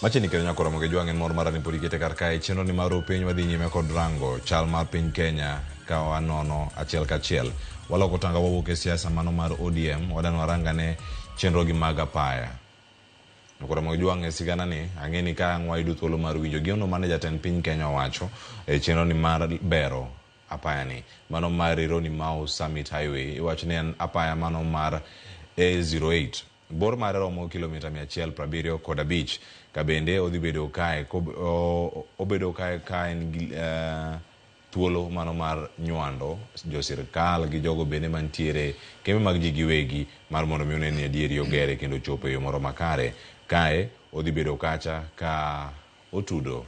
Machini kero nyakoro moge juang'en mor marani podi kete karkae chenro ni maru piny wadhi nyime kod rango chal mar piny Kenya ka wanono achiel kachiel. Waloko tanga wawuok e siasa mano mar ODM wadan warangane chenro gi mag apaya. Nyakoro moge juang'e sigana ni ang'eni ka ang' wayudo thuolo mar winjo giono mane jatend piny Kenya wacho e chenro ni mar bero apaya ni mano mar Ironi Mau Summit Highway iwacho ni en apaya mano mar A08 bor mare romo kilomita 170 kod abich ka bende odhi bedo kae obedo kae en thuolo mano mar nywando jo sirkal gi jogo bende mantiere kembe mag ji giwegi mar mondo mi ne adieri ogere kendo chopo yo moro makare kae odhi bedo kacha ka otudo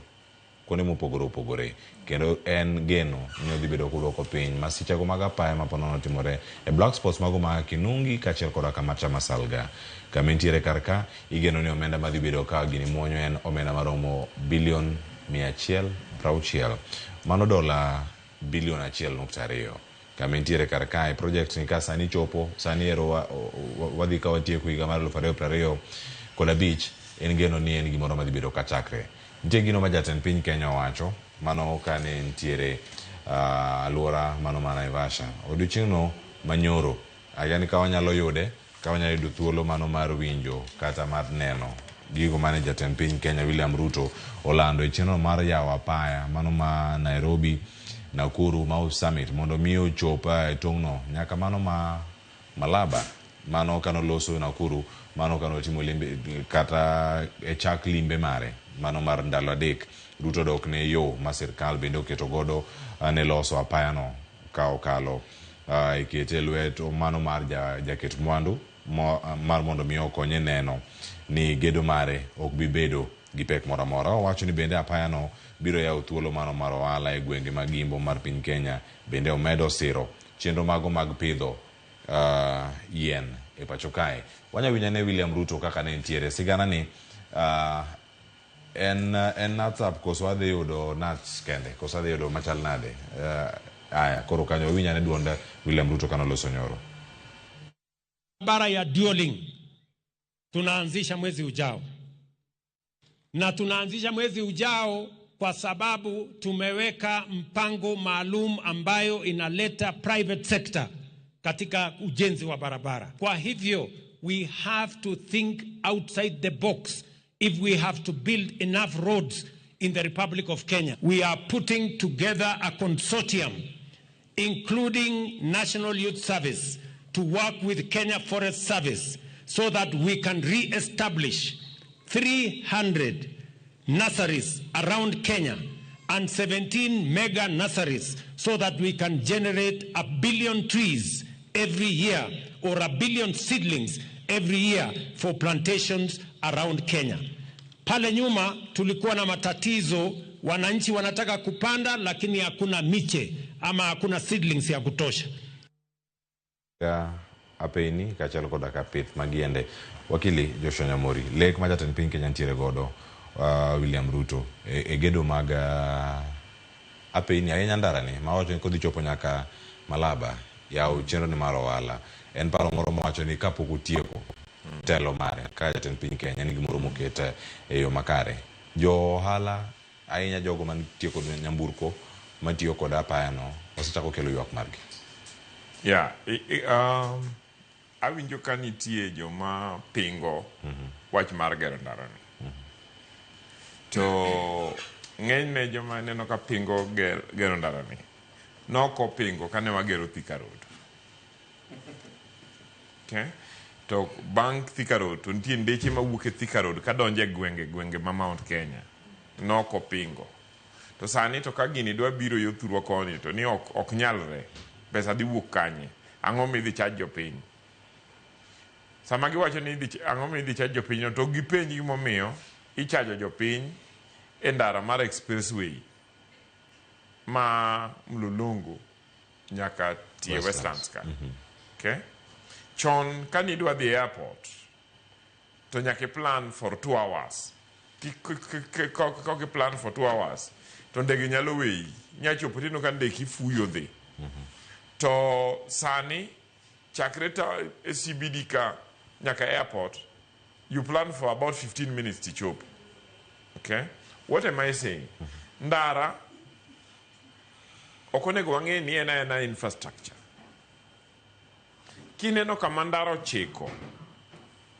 kone mopogore opogore kendo en geno ni odhi bedo kudwoko piny masichego mag apaya maponono timore e Black Sports mago ma Kinungi kachiel koda Kamacha Masalga kama entiere karka igeno ni omenda madhi bedo ka gini muonyo en omenda maromo bilion 160 mano dola bilion 1.2 kama entiere karka e project ni ka sani chopo sani ero wadhi ka watieko higa mar 2020 kod abich en geno ni en gimoro madhi bedo ka chakre nitie gino ma jatend piny Kenya wacho mano kane ntiere alwora mano ma Naivasha odiochieng'no manyoro yani ka wanyalo yude ka wanyalo yudo thuolo mano mar winjo kata mar neno gigo mane jatend piny Kenya William Ruto olando e chenro mar yawo apaya mano ma Nairobi Nakuru Mau Summit mondo mi ochopa e tong'no nyaka mano ma Malaba mano kano loso Nakuru mano kano timo limbe kata e chak limbe mare mano mar ndalo adek Ruto dok ne yo ma sirkal bende oketo godo ne loso apaya no ka okalo ikete lwet mano mar jaket mwandu mar mondo mi okonye neno ni gedo mare ok bi bedo gi pek moro amora. Owacho ni bende apaya no biro yawo thuolo mano mar ohala e gwenge mag Imbo mar piny Kenya bende omedo siro chenro mago mag pidho yien e pacho kae. Wanyawinjo ne William Ruto kaka ne ntiere sigana ni en natsap koso adhi yudo nuts kende koso adhi yudo machal nade aya koro kanyo winya ne duonda William Ruto kana loso nyoro. Barabara ya dueling tunaanzisha mwezi ujao, na tunaanzisha mwezi ujao kwa sababu tumeweka mpango maalum ambayo inaleta private sector katika ujenzi wa barabara. Kwa hivyo we have to think outside the box. If we have to build enough roads in the Republic of Kenya, we are putting together a consortium, including National Youth Service, to work with Kenya Forest Service so that we can re-establish 300 nurseries around Kenya and 17 mega nurseries so that we can generate 1 billion trees every year or 1 billion seedlings every year for plantations around Kenya. Pale nyuma tulikuwa na matatizo, wananchi wanataka kupanda lakini hakuna miche ama hakuna seedlings ya kutosha. Apeni kachalo koda kapith magiende wakili Joshua Nyamori lek majatend piny Kenya ntiere godo William Ruto gedo maga apeni ahinya ndarani ma wacho ni kodhi chopo nyaka Malaba yaw chenro ni mar ohala en paro moro mawacho ni kapok otieko telo mare ka jatend piny Kenya ni gimoro mokete e yo makare jo ohala ahinya jogo mantie kod nyamburko matiyo kod apaya no osechako kelo ywak margi. Awinjo ka nitie joma pingo wach mar gero ndara ni. To ng'enyne joma neno ka pingo gero ndara ni noko pingo kane wagero Thika Road. Okay? To bang' Thika Road to nitie ndeche mawuok e Thika Road ka donje gwenge ma Mount Kenya noko pingo. To sani to ka gini dwa biro yo thurwa koni to ni ok nyalre. Pesa di wuok kanye ang'o midhi charge jopiny. Sama giwacho ni ang'o midhi charge jopiny to gipenji gimomiyo ichajo jopiny e ndara mar expressway ma Mlolongo nyaka tie Westlands ka. Okay? Chon kani idwa dhi airport to nyaka plan for 2 hours. Koki plan for 2 hours to ndege nyalo weyi nyachopo tino ka ndeke ifuyo dhi. To sani chakre ta CBD ka nyaka airport you plan for about 15 minutes to chop. Okay? What am I saying? Ndara okonego wang'e ni ena infrastructure. Kineno kama ndara ochiko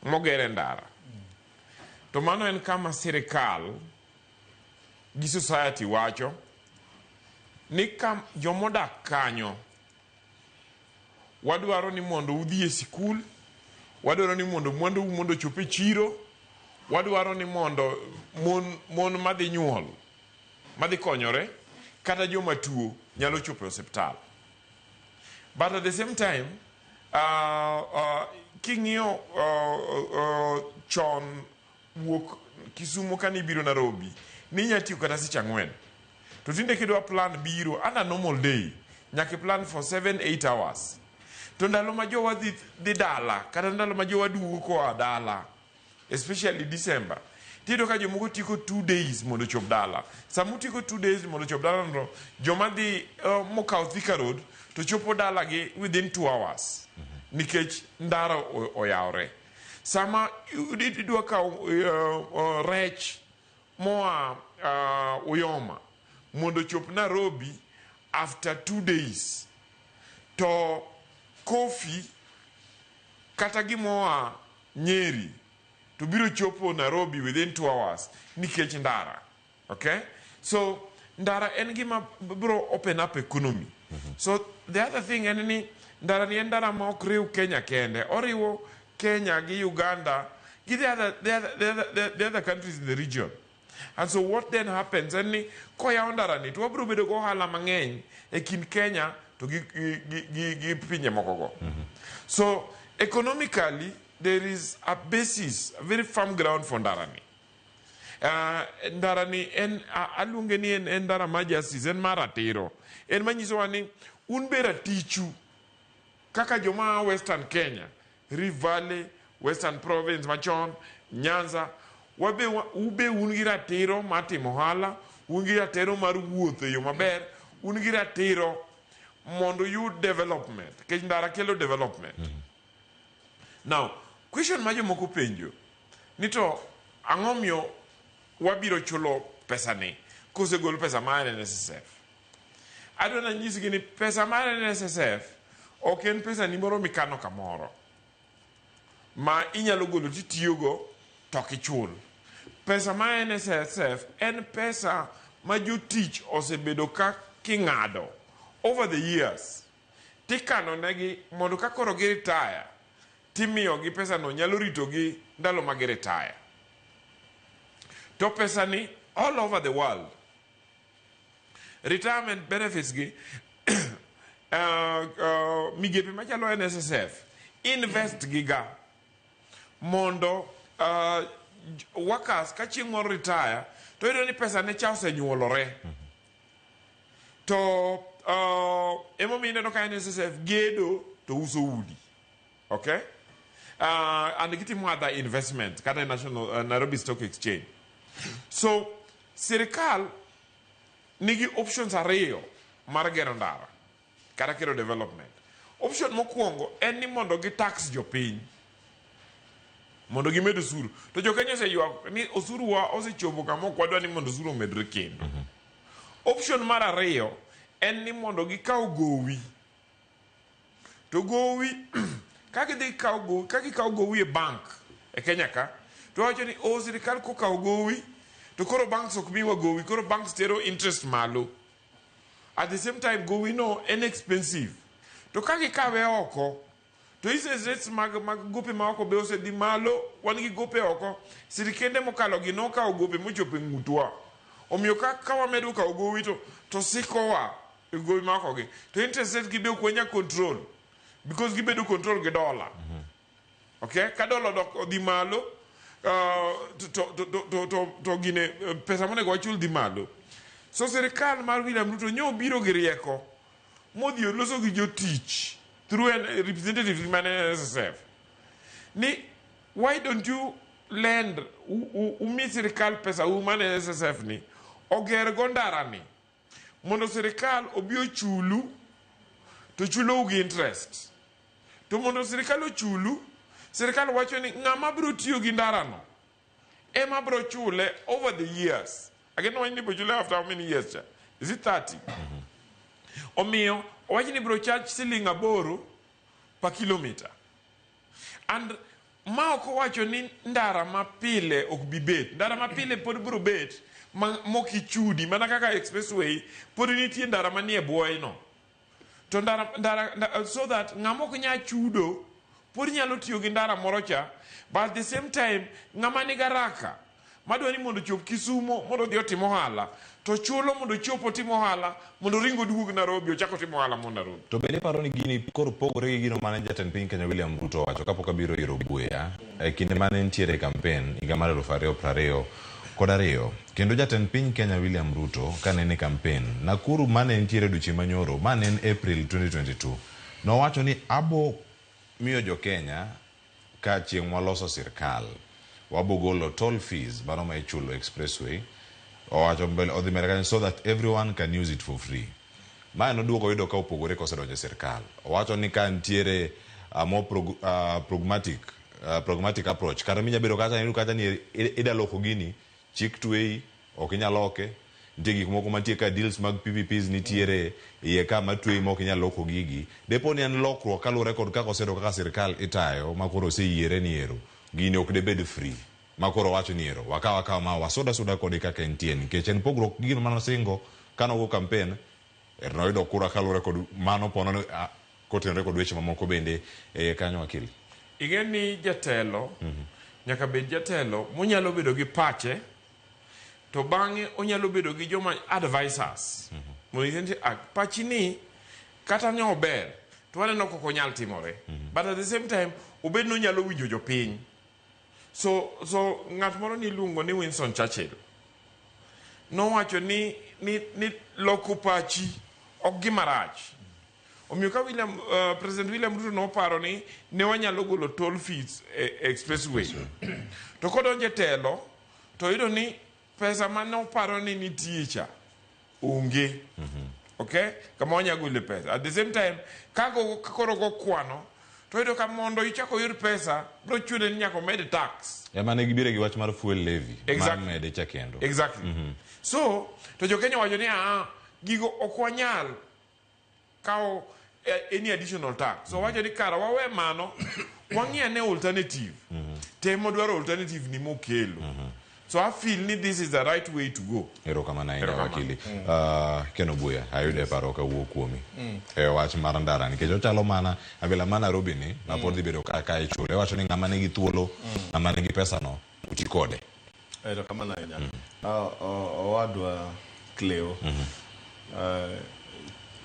mogere ndara to mano en kama sirikal gi society wacho ni kam jomodak kanyo wadwaro ni mondo udhi e sikul, wadwaro ni mondo chope chiro, wadwaro ni mondo mon madhi nyuol madhi konyore kata joma tuo nyalo chopo e hospital. But at the same time king'iyo chon wuok Kisumu kani biro Nairobi ni nyatiyo kata seche 4 to tinde kidwa plan biro under normal day nyaka plan for 7-8 hours. To ndalo ma jowa dhi dala kata ndalo ma jowa duogo koa dala especially December tido ka jomoko tiko 2 days mondo chop dala. Sama tiko 2 days mondo chop dala no joma dhi mokaw Thika Road to chopo dala gi within 2 hours nikech ndara oyawre. Sama idwa kaw rech moa Uyoma mondo chop Nairobi after 2 days to coffee kata gimoa Nyeri to biro chopo Nairobi within 2 hours nikech ndara. Okay? So ndara en gima bro open up economy. So the other thing en ni ndara ni ndara ma ok riw Kenya kende, oriwo Kenya gi Uganda gi the other countries in the region. And so what then happens en ni koya ndara ni to wabro bedo go ohala mang'eny e kind Kenya to gi pinje moko go. So economically there is a basis, a very firm ground for Ndarani. Ndarani en aluonge ni en ndara majasis en maratiro. En manyiso wani unbera tichu kaka joma Western Kenya, Rift Valley, Western Province machon, Nyanza, ube ungi ratiro matimo ohala, ungi ratiro mar wuotho e yo maber, ungi ratiro mondo yud development. Kech ndara kelo development. Now, question ma jomoko penjo ni to ang'o miyo wabiro chulo pesa ni kosegol pesa mar NSSF. Adwana nyisgi ni pesa mar NSSF ok en pesa ni moro mikano kamoro ma inyalo golo titiyogo to kichul. Pesa mar NSSF en pesa ma jotich osebedo ka king'ado over the years. Tikano negi mondo ka koro gi retire timiyo gi pesa no nyalo rito gi ndalo ma gi retire. To pesa ni all over the world retirement benefits gi migepe machalo NSSF invest giga mondo workers ka chieng' moro retire to iyudo ni pesa ne cha osenyuolore to emomiyo ineno ka NSSF gedo to uso udi, okay? And gitimo other investment kata national Nairobi Stock Exchange. So sirikal nigi options ariyo mar gero ndara kata kero development. Option mokwongo en ni mondo gi tax jopiny mondo gimed osuru, to jokenya oseyuak ni osuru wa osechopo kama ok wadwa ni mondo osuru omedre kendo. Option mar ariyo en ni mondo gikaw gowi, to gowi kaka gikaw gowi e bank e Kenya ka, to wacho ni sirikal kokaw gowi to koro banks ok miwa gowi, koro banks tero interest malo. At the same time gowi no inexpensive, to kaka ikawe oko to rates mag gope ma oko be osedhi malo. Wan gi gope oko, sirikende mokalo gi nokawo gope mochopo e ng'utwa, omiyo ka wamedo kawo gowi to sikowa e gowi ma oko gi, to interest rate gi be ok wanya control because gibedo control gi dola. Okay, ka dola odhi malo to gine pesa monego wachul dhi malo. So sirikal mar William Ruto nyo biro gi rieko modhi oloso gi jotich through a representative man NSSF ni why don't you lend umi sirikal pesa man NSSF ni oger go ndara ni mondo sirikal obi ochulu to chulo gi interest, to mondo sirikal ochulu, sirikal wacho ni ng'ama biro tiyo gi ndara no ema biro chule over the years. Again, when you chule after how many years? Is it 30? Omiyo wacho ni biro charge siling 8 per kilometer. And ma ok wacho ni ndara ma pile ok bi bet, ndara ma pile pod biro bet mokichudi mana kaka expressway pod nitie ndara manie bwoye no, to ndara so that ng'ama ok nya chudo pod nyalo tiyo gi ndara moro cha, but at the same time ng'ama ni garaka madwa ni mondo chop Kisumo mondo dhi otimo ohala to chulo mondo chopo timo ohala mondo ringo duog Nairobi ochako timo ohala mo Nairobi. To bende paro ni gini koro pogore gi gino mane jatend piny Kenya William Ruto wacho kapok abiro iro Obuya e kinde mane nitiere campaign higa mar 2022 kendo jatend piny Kenya William Ruto kane ni campaign Nakuru mane nitiere duche manyoro mane en April 2022 no wacho ni abo miyo jo Kenya ka chieng' waloso sirkal wabo golo toll fees bano ma ichulo expressway owacho mbele odhi Marekani so that everyone can use it for free. Ma no duoko yudo ka opogore kosedonjo sirkal. Owacho ni ka ntiere more pragmatic approach. Kata minya bedo kata ni ida loko gini chik twei ok inyaloke. Nitie gik moko mantie ka deals mag PPPs nitiere iye ka matwei ma ok inyaloko gigi. Depo ni an lokruok kalure kod kaka osedo kaka sirkal itayo makoro oseyiere ni ero gini ok debed free. Makoro wacho ni ero wakawa ma wasoda kod kaka entie nikech en pogruok gino mano singo kano go campaign erno yudo kura kalure kod mano pono kotenore kod weche mamoko bende kanyo wakili. Igen ni jatelo nyaka bed jatelo monyalo bedo gi pache to bang'e onyalo bedo gi joma advisors mondo pachi ni kata nyo ber to waneno koko nyal timore but at the same time obed no nyalo winjo jopiny. So ng'at moro ni luongo ni Winston Churchill no wacho ni loko pachi ok gima rach. Omiyo ka President William Ruto no paro ni ne wanyalo golo toll fees expressway to kodonje telo to yudo ni pesa mano paro ni nitie cha onge. Okay, kama wanyagole pesa at the same time koro go kwano to yudo ka mondo ichako yur pesa bro chude ni nyako med tax mane gibire gi wach mar fuel levy mar mede cha kendo. Exactly. So to jo Kenya wacho ni gigo ok wanyal kawo any additional tax, so wacho ni kara wawe mano wang'ia ne alternative temo dwaro alternative ni mokelo. So I feel ni this is the right way to go. Ero kama na ina wakili Ken Obuya ayude paro ka wuok kuomi wach mar ndara nikech ochalo mana abila mana Nairobi ni ma pod dhi bedo ka ichule wacho ni ng'ama nigi thuolo ng'ama nigi pesa no uti kode. Ero kama na ina owadwa Cleo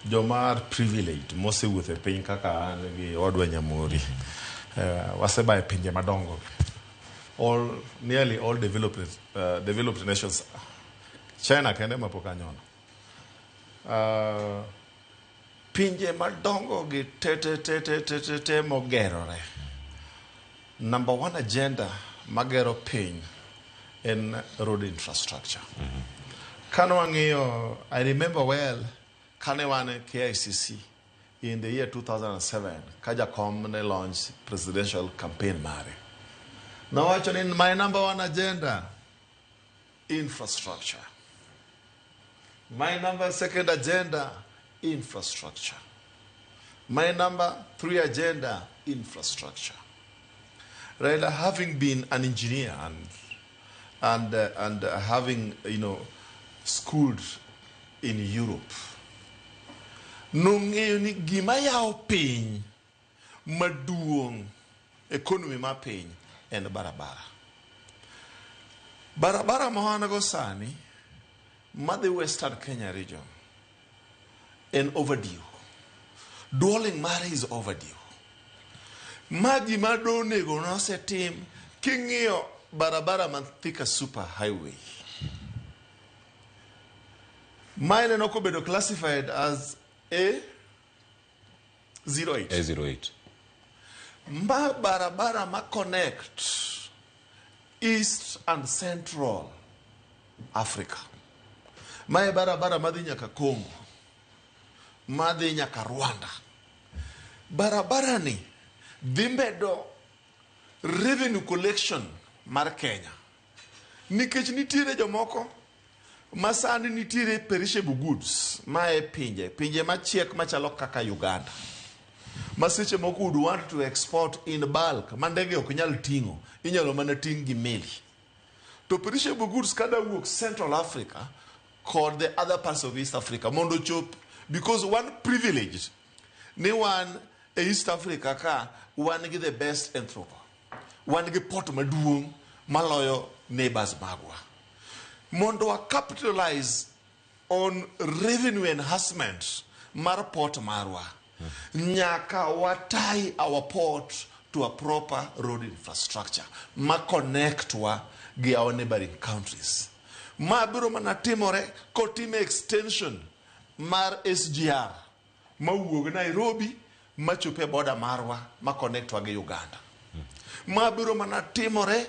jomar privileged mosewuotho e piny kaka an gi odwa Nyamori waseba e pinje madongo nearly all developed nations. China kende mapok anyono. Pinje madongo gi te mogerore. Number one agenda magero piny in road infrastructure. Kano wang'iyo, I remember well, kane wan KICC in the year 2007, Kajakom ne launched presidential campaign mare. Nawacho ni my number one agenda, infrastructure. My second agenda, infrastructure. My number 3 agenda, infrastructure. Right, having been an engineer and having, schooled in Europe, nung'eyo ni gima yao piny maduong' economy ma piny en barabara. Barabara ma go sani madhi Western Kenya region en overdue. Dwelling mare is overdue. Magi madonego nosetim king'iyo barabara man Thika super highway. Mine no kobedo classified as A08. A08. Ma barabara ma connect East and Central Africa. Ma barabara madhi nyaka Congo. Madhi nyaka Rwanda. Barabara ni dhimbedo revenue collection mar Kenya. Nikech nitiere jomoko masani nitiere perishable goods mae pinje machiek machalo kaka Uganda. Masiche moko would want to export in bulk mandege ok nyal tingo, inyalo mana ting gi meli. To perishable goods kada wuok Central Africa called the other parts of East Africa mondo chop, because one privilege ni one East Africa ka one gi the best anthropo. One gi port maduong maloyo neighbors magwa. Mondo wa capitalize on revenue enhancement mar port marwa. Nyaka watai our port to a proper road infrastructure. Ma connect wa gi our neighboring countries. Ma biro manatimore kotime extension mar SGR. Ma wuog Nairobi ma chope border marwa ma connect wa gi Uganda. Ma biro manatimore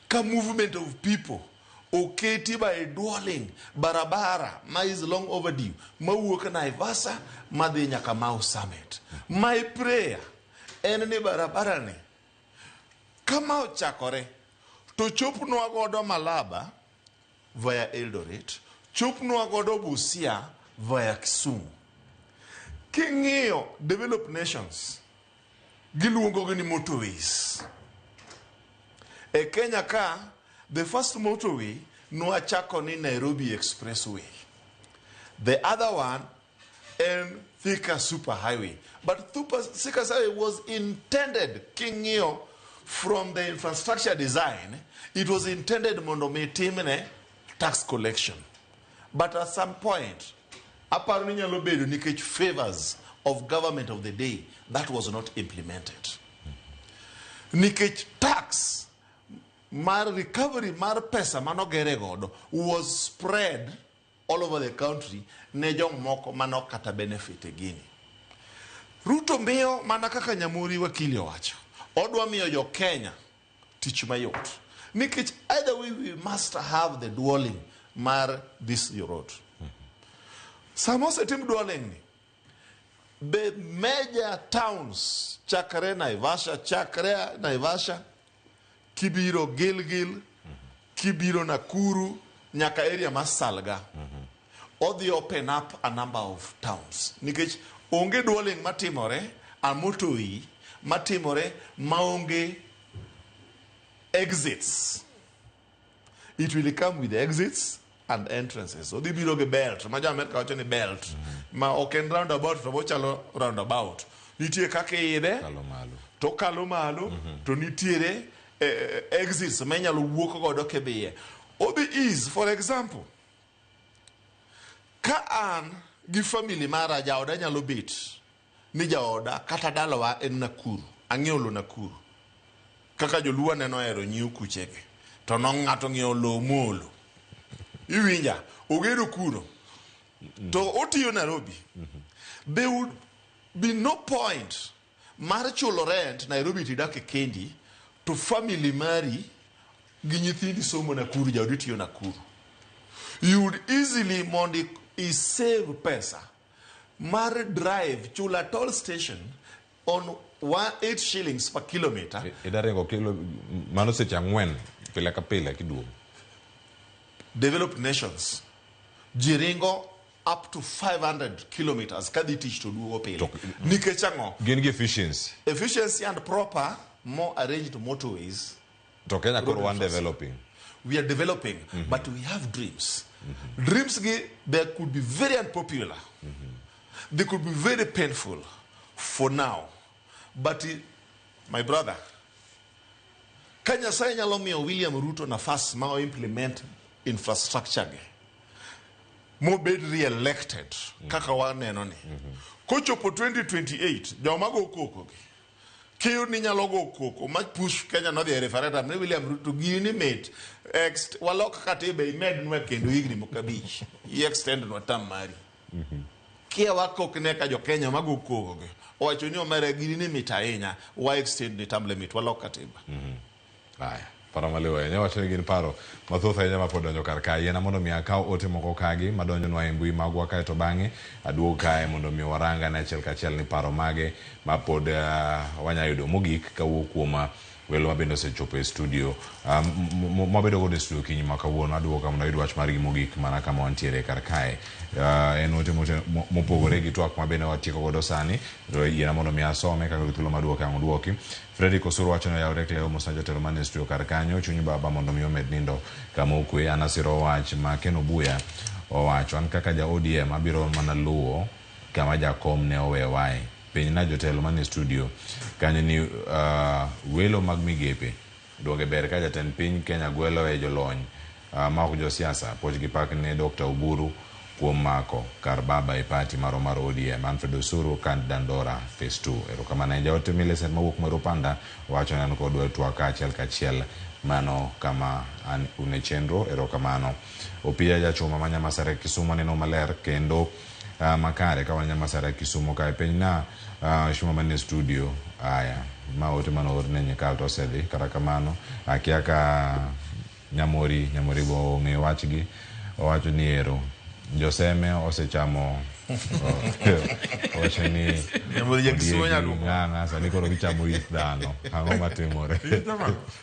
ka movement of people oketi by dwelling barabara ma is long overdue ma wuok Naivasha ma dhi nyaka Mau Summit. My prayer en ni barabara ni kama ochakore to chopnwa godo Malaba via Eldoret, chopnwa godo Busia via Kisumu. King'iyo developed nations giluongo ni motorways. E Kenya ka the first motorway noachako ni Nairobi Expressway. The other one in Thika Super Highway. But Thika Highway was intended, king'io, from the infrastructure design, it was intended mondo metimne tax collection. But at some point, apparently nyalo nikech favors of government of the day, that was not implemented. Nikech tax mar recovery mar pesa manogere godo was spread all over the country ne jong moko manok kata benefit egini. Ruto miyo mana kaka Nyamori wakili owacho, odwa miyo jo Kenya tich mayot. Nikech either way we must have the dwelling mar this road. Samose tim dwelling ni the major towns chakre Naivasha kibiro Gilgil, kibiro Nakuru, nyaka area Masalga. Or they open up a number of towns. Nikech onge dwelling matimore, amotoi matimore maonge exits. It will come with exits and entrances. So the biro ge belt. Maja America wacho ni belt. Ma oken roundabout to bochalo roundabout. Nitie kake ide. To kalo malo. To nitiere exits menyalo wuok godo kebiye. Obi is, for example, ka an gi family mara jaoda nyalo bet ni jaoda kata dalawa en Nakuru, ang'eolo Nakuru kaka joluo neno ero nyiu kucheke to no ng'ato ng'iewo lo molo iwinja ogedo kuno to otiyo Nairobi. There would be no point mar chulo rent Nairobi tidake kendi to family mari gi nyithindi somo Nakuru jaodi tiyo Nakuru. You would easily mondi save pesa mar drive chula toll station on 8 shillings per kilometer. Idarengo kilo mano seche ang'wen pile ka pile kiduogo. Developed nations jiringo up to 500 kilometers kadhi tich to duogo pile. Nikech ang'o? Gin gi efficiency. Efficiency and proper, more arranged motorways. To Kenya koro one developing. We are developing, but we have dreams. Dreams, they could be very unpopular. They could be very painful for now. But my brother, Kenya sa nyalo miyo William Ruto nafas ma implement infrastructure ge. Mo bed re-elected kaka waneno ni. Kochopo 2028, joma go koko ge. Kiyo ni nyalo go koko ma push Kenya no the referendum ni William Ruto gini mate walok katibe imed nwe kendo higni mokabich. I extend no tam mari. Kia wako kineka jo Kenya mago koko ge. Owacho ni omere gini ni mita ahinya wa extend ni term limit walok katiba. Aya, paro maliwe. Nye wacho ni gin paro mathoth ahinya mapod donjo kar kae. Yena mondo mi akaw ote moko kagi madonjo nwa e mbui magwa kae to bang'e aduog kae mondo mi waranga na achiel kachiel ni paro mage mapod wanya yudo mogik kawuok kuom welo mabende osechopo e studio. Mabedo godo e studio kinyi makawuono aduog ka mondo ayud wach margi mogik mana kama wantiere kar kae. En ote mopogore gi twak mabende watieko godo sani. Yena mondo mi asome kaka githuolo maduoke ang' duoki. Freddy Kosuru wacho no yawre kleo musanjo tero mane studio kar kanyo chunyi baba mondo mi omed nindo kama ukwe. Anasiro wach ma Ken Obuya owacho an kaka ja ODM abiro mana luwo kama jakom ne owe wae. Piny na jotelo mane studio kanyo ni welo mag migepe duoge ber ka jatend piny Kenya gwelo e jolony ma ok jo siasa poch gi pak ne Dr. Oburu kuom mako kar baba e party mar ODM. Manfred Osuru kan Dandora phase 2. Ero kama na jaote Millicent mawuok Meropanda wacho nan kodwa twak achiel kachiel mano kama an une chenro. Ero kamano Obuya jachuma manyamasare Kisumo neno maler kendo makare ka wanyamasare Kisumo ka piny na shuma mane studio. Aya ma ote mano orne Nyikal to sedhi kara kamano akia ka Nyamori bo ng'e wachgi owacho ni ero Joseme osechamo wacho ni Nyamori ya Kisumo nyalo ng'ang'a sani koro gichamo it dhano. Ang'o matimore?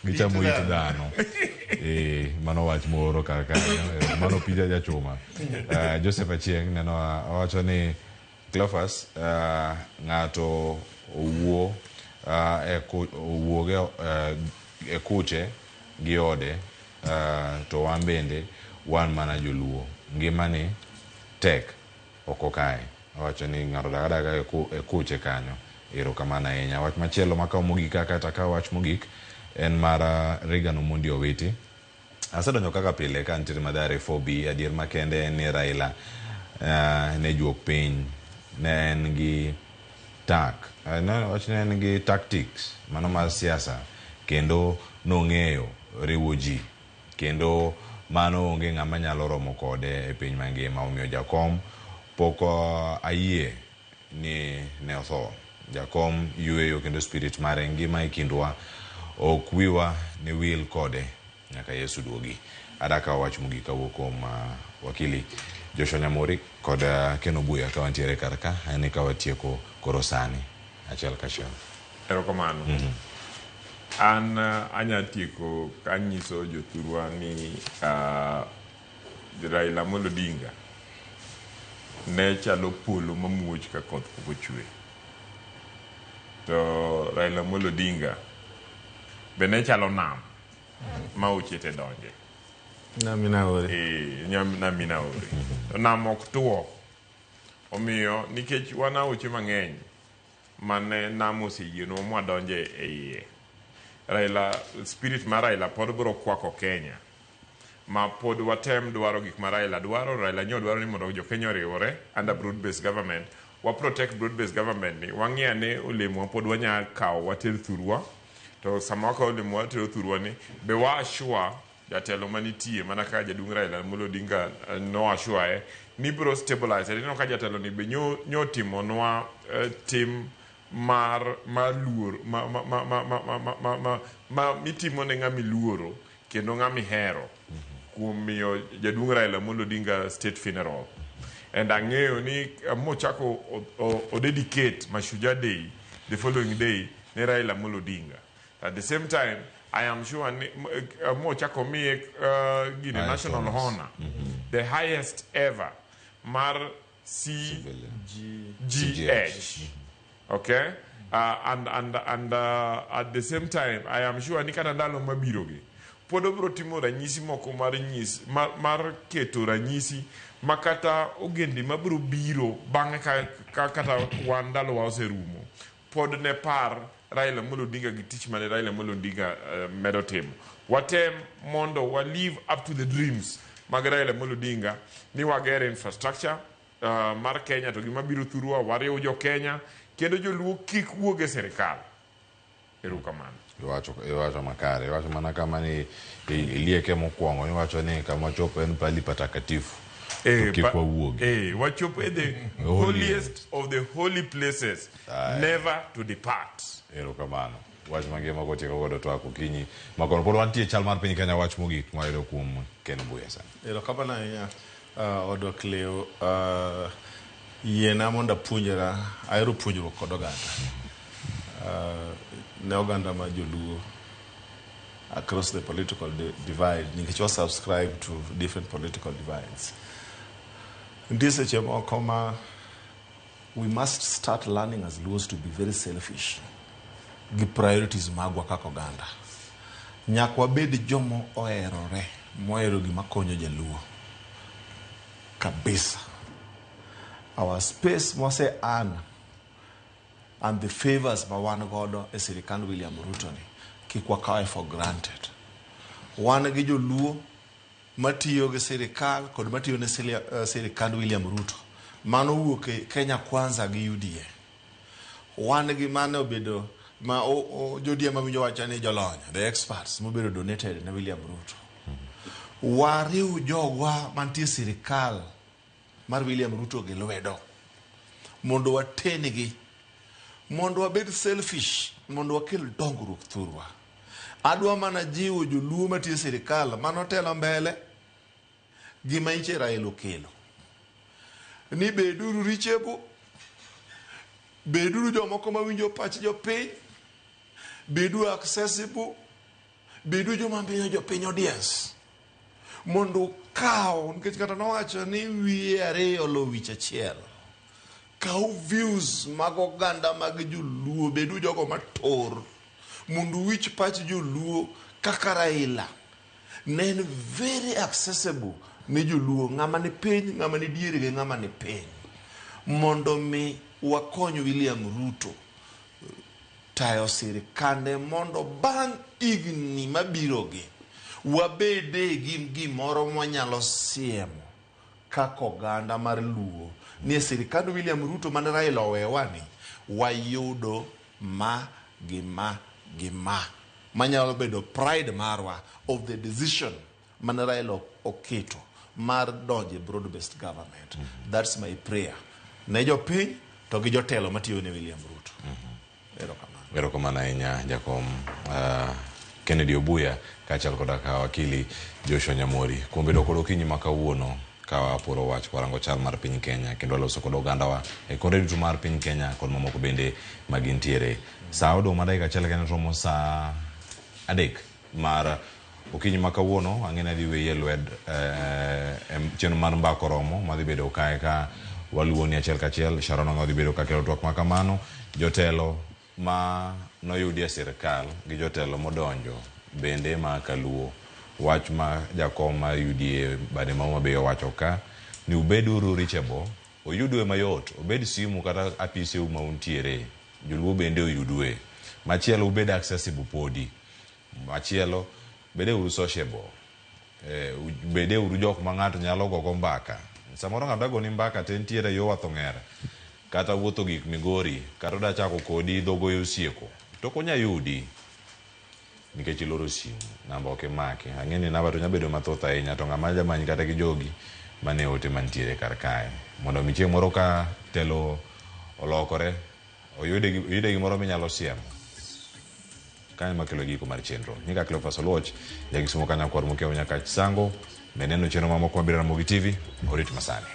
Gichamo it dhano. Mano wach moro kar kanyo. Mano pija jachuma. Joseph Achieng' neno owacho ni Cleophas ng'ato owuo e kuche gi ode to wan bende wan mana joluo. Ngimani tek oko kae. Owacho ni ng'ato daga e kuche kanyo. Ero kamana ahinya. Wach machielo makaw mogik kata ka wach mogik en mar Regan Omondi Owiti. Asedonjo kaka pile ka ntiere Mathare 4B adier makende en ni Raila ne juok piny ne en gi TWAK. Wach ne en gi tactics mano mar siasa kendo nong'eyo riwo ji kendo mano onge ng'ama nyalo romo kode e piny mangima. Omiyo jakom poko ayie ni ne otho. Jakom yueyo kendo spirit mare ngima e kindwa ok wiwa ni wil kode nyaka Yesu duogi. Adaka wach mogik kawuok kuom wakili Joshua Nyamori kod Ken Obuya ka wantiere kar ka ani ka watieko koro sani achiel kachiel. Erokamano. An anya tieko kanyiso jothurwa ni Raila Amolo Odinga ne chalo polo mamuoch ka koth pok ochwe. To Raila Amolo Odinga be ne chalo nam ma ochete donje. Naminaore. Naminaore. To nam ok tuo. Omiyo nikech wana oche mang'eny mane nam oseyienwa mwadonje e iye. Raila, spirit mar Raila pod biro kwako Kenya ma pod watem dwaro gik ma Raila dwaro. Raila nyo dwaro ni mondo jo Kenya riwore under broad based government. Wa protect broad based government ni wang'ia ne olemo pod wanya kawo water thurwa to sama ka olemo water thurwa ni be wa assure jatelo manitie mana ka jadung Raila Amolo Odinga no assure ni bro stabilize no ka jatelo ni be nyo timo nwa tim mar luor ma mitimo ne ng'ami luoro kendo ng'ami hero kuom miyo jadung Raila Amolo Odinga state funeral. And ang'eyo ni mochako o dedicate Mashujaa Day the following day ne Raila Amolo Odinga. At the same time, I am sure mochako mi national honor, the highest ever mar CGH. Okay? And at the same time, I am sure ni kana ndalo mabiro gi podo bro timo ranyisi moko mar keto ranyisi makata ogendi mabro biro bang'e ka kata wan ndalo wa oserumo pod ne par Raila Amolo Odinga gi tich mane Raila Amolo Odinga medo timo. Watem mondo wa live up to the dreams mag Raila Amolo Odinga ni wagere infrastructure mar Kenya to gima biro thurwa wariwo jo Kenya kendo joluo kik wuog e serikal. Erokamano. Iwacho makare, iwacho mana kama ni ilieke mokwongo, iwacho ni kama chopo en pali patakatifu. Kikwa wuog. Wachopo the holiest of the holy places, never to depart. Erokamano. Wach mangima kotieko godo TWAK okinyi. Makono pod wantie chal mar piny Kenya wach mogik mwayudo kuom Ken Obuya sana. Erokamano ahinya odok leo yiena mondo apuonjra, ahero puonjruok kod oganda. Ne oganda ma joluo across the political divide nikech wa subscribe to different political divides. Ndiye seche moko ma we must start learning as Luos to be very selfish gi priorities magwa kaka oganda. Nyak wabed jomo oherore mohero gima konyo jaluo kabisa. Our space mose an and the favors ma wan godo e sirikand William Ruto ni kik wakawe for granted. Wan gi joluo matiyo gi sirikal kod matiyo ne sirikand William Ruto mano wuok e Kenya Kwanza gi UDA. Wan gi mane obedo ma jodia ma winjo wacha ni jolony, the experts mobedo donated ne William Ruto. Wariw jogwa mantie sirikal mar William Ruto gi lwedo mondo watengi, mondo wabed selfish, mondo wakel dongruok thurwa. Adwa mana jiwo joluo matie sirikal manotelo mbele gima iche Raila okelo ni beduru richebu, beduru jomoko mawinjo pach jopiny, bedu accessible, bedu joma miyo jopiny audience mondo kaw, nikech kata nowacho ni wiye ariyo lo wich achiel. Kaw views mag oganda mag joluo, bedu jogo mator mondo wich pach joluo kaka Raila ne en very accessible ne joluo, ng'ama ni piny, ng'ama ni diere gi ng'ama ni piny, mondo mi wakony William Ruto tayo sirikande mondo bang' igni mabirogi wabede gi gimoro mwanyalo siemo kaka oganda mar Luo ni sirikand William Ruto mane Raila owewani wayudo gima manyalo bedo pride marwa of the decision mane Raila oketo mar donje broad based government. That's my prayer ne jopiny to gi jotelo matiyo ne William Ruto. Erokamano ahinya jakom Kennedy Obuya kachal koda ka wakili Joshua Nyamori kuom bedo kod okinyi ma kawuono ka waporo wach kwarango chal mar piny Kenya kendo loso kod oganda wa e kore duto mar piny Kenya kod mamoko bende magintiere. Sa odong' ma dakika achiel kendo romo sa 3 mar okinyi ma kawuono ang'e dhi weye lwed chenro mar mbako romo madhi bedo kae ka waluoni achiel kachiel. Sharon dhi bedo ka kelo twak ma kamano, jotelo ma noyudi e sirikal gi jotelo modonjo bende ma kaluo. Wach ma jakom ma UDA bade ma mabeyo wacho ka ni ubeduru reachable, oyudwe mayot, obed simu kata apise uma untiere, joluo bende oyudwe. Machielo ubed accessible podi, machielo bede uru sociable, bede uru jok ma ng'ato nyalo gogo mbaka. Samoro ng'ato go ni mbaka te ntiere yo wathong'era kata wuotho gik Migori kata da chako kodi dhogo osieko to konya yudi nikech iloro simu namba ok imaki. Ang'eni namba to nyabedo mathoth ahinya to ng'ama jamanyi kata gi jogi mane ote mantiere kar kae mondo mi chieng' moro ka telo olokore oyude gimoro minyalo siemo kanyo makelo giko mar chenro. Nyika Cleophas Oluoch jagisumo kanyakwar mokiewo nyaka sango meneno chenro mamoko mabiro na Mogi TV orit masani.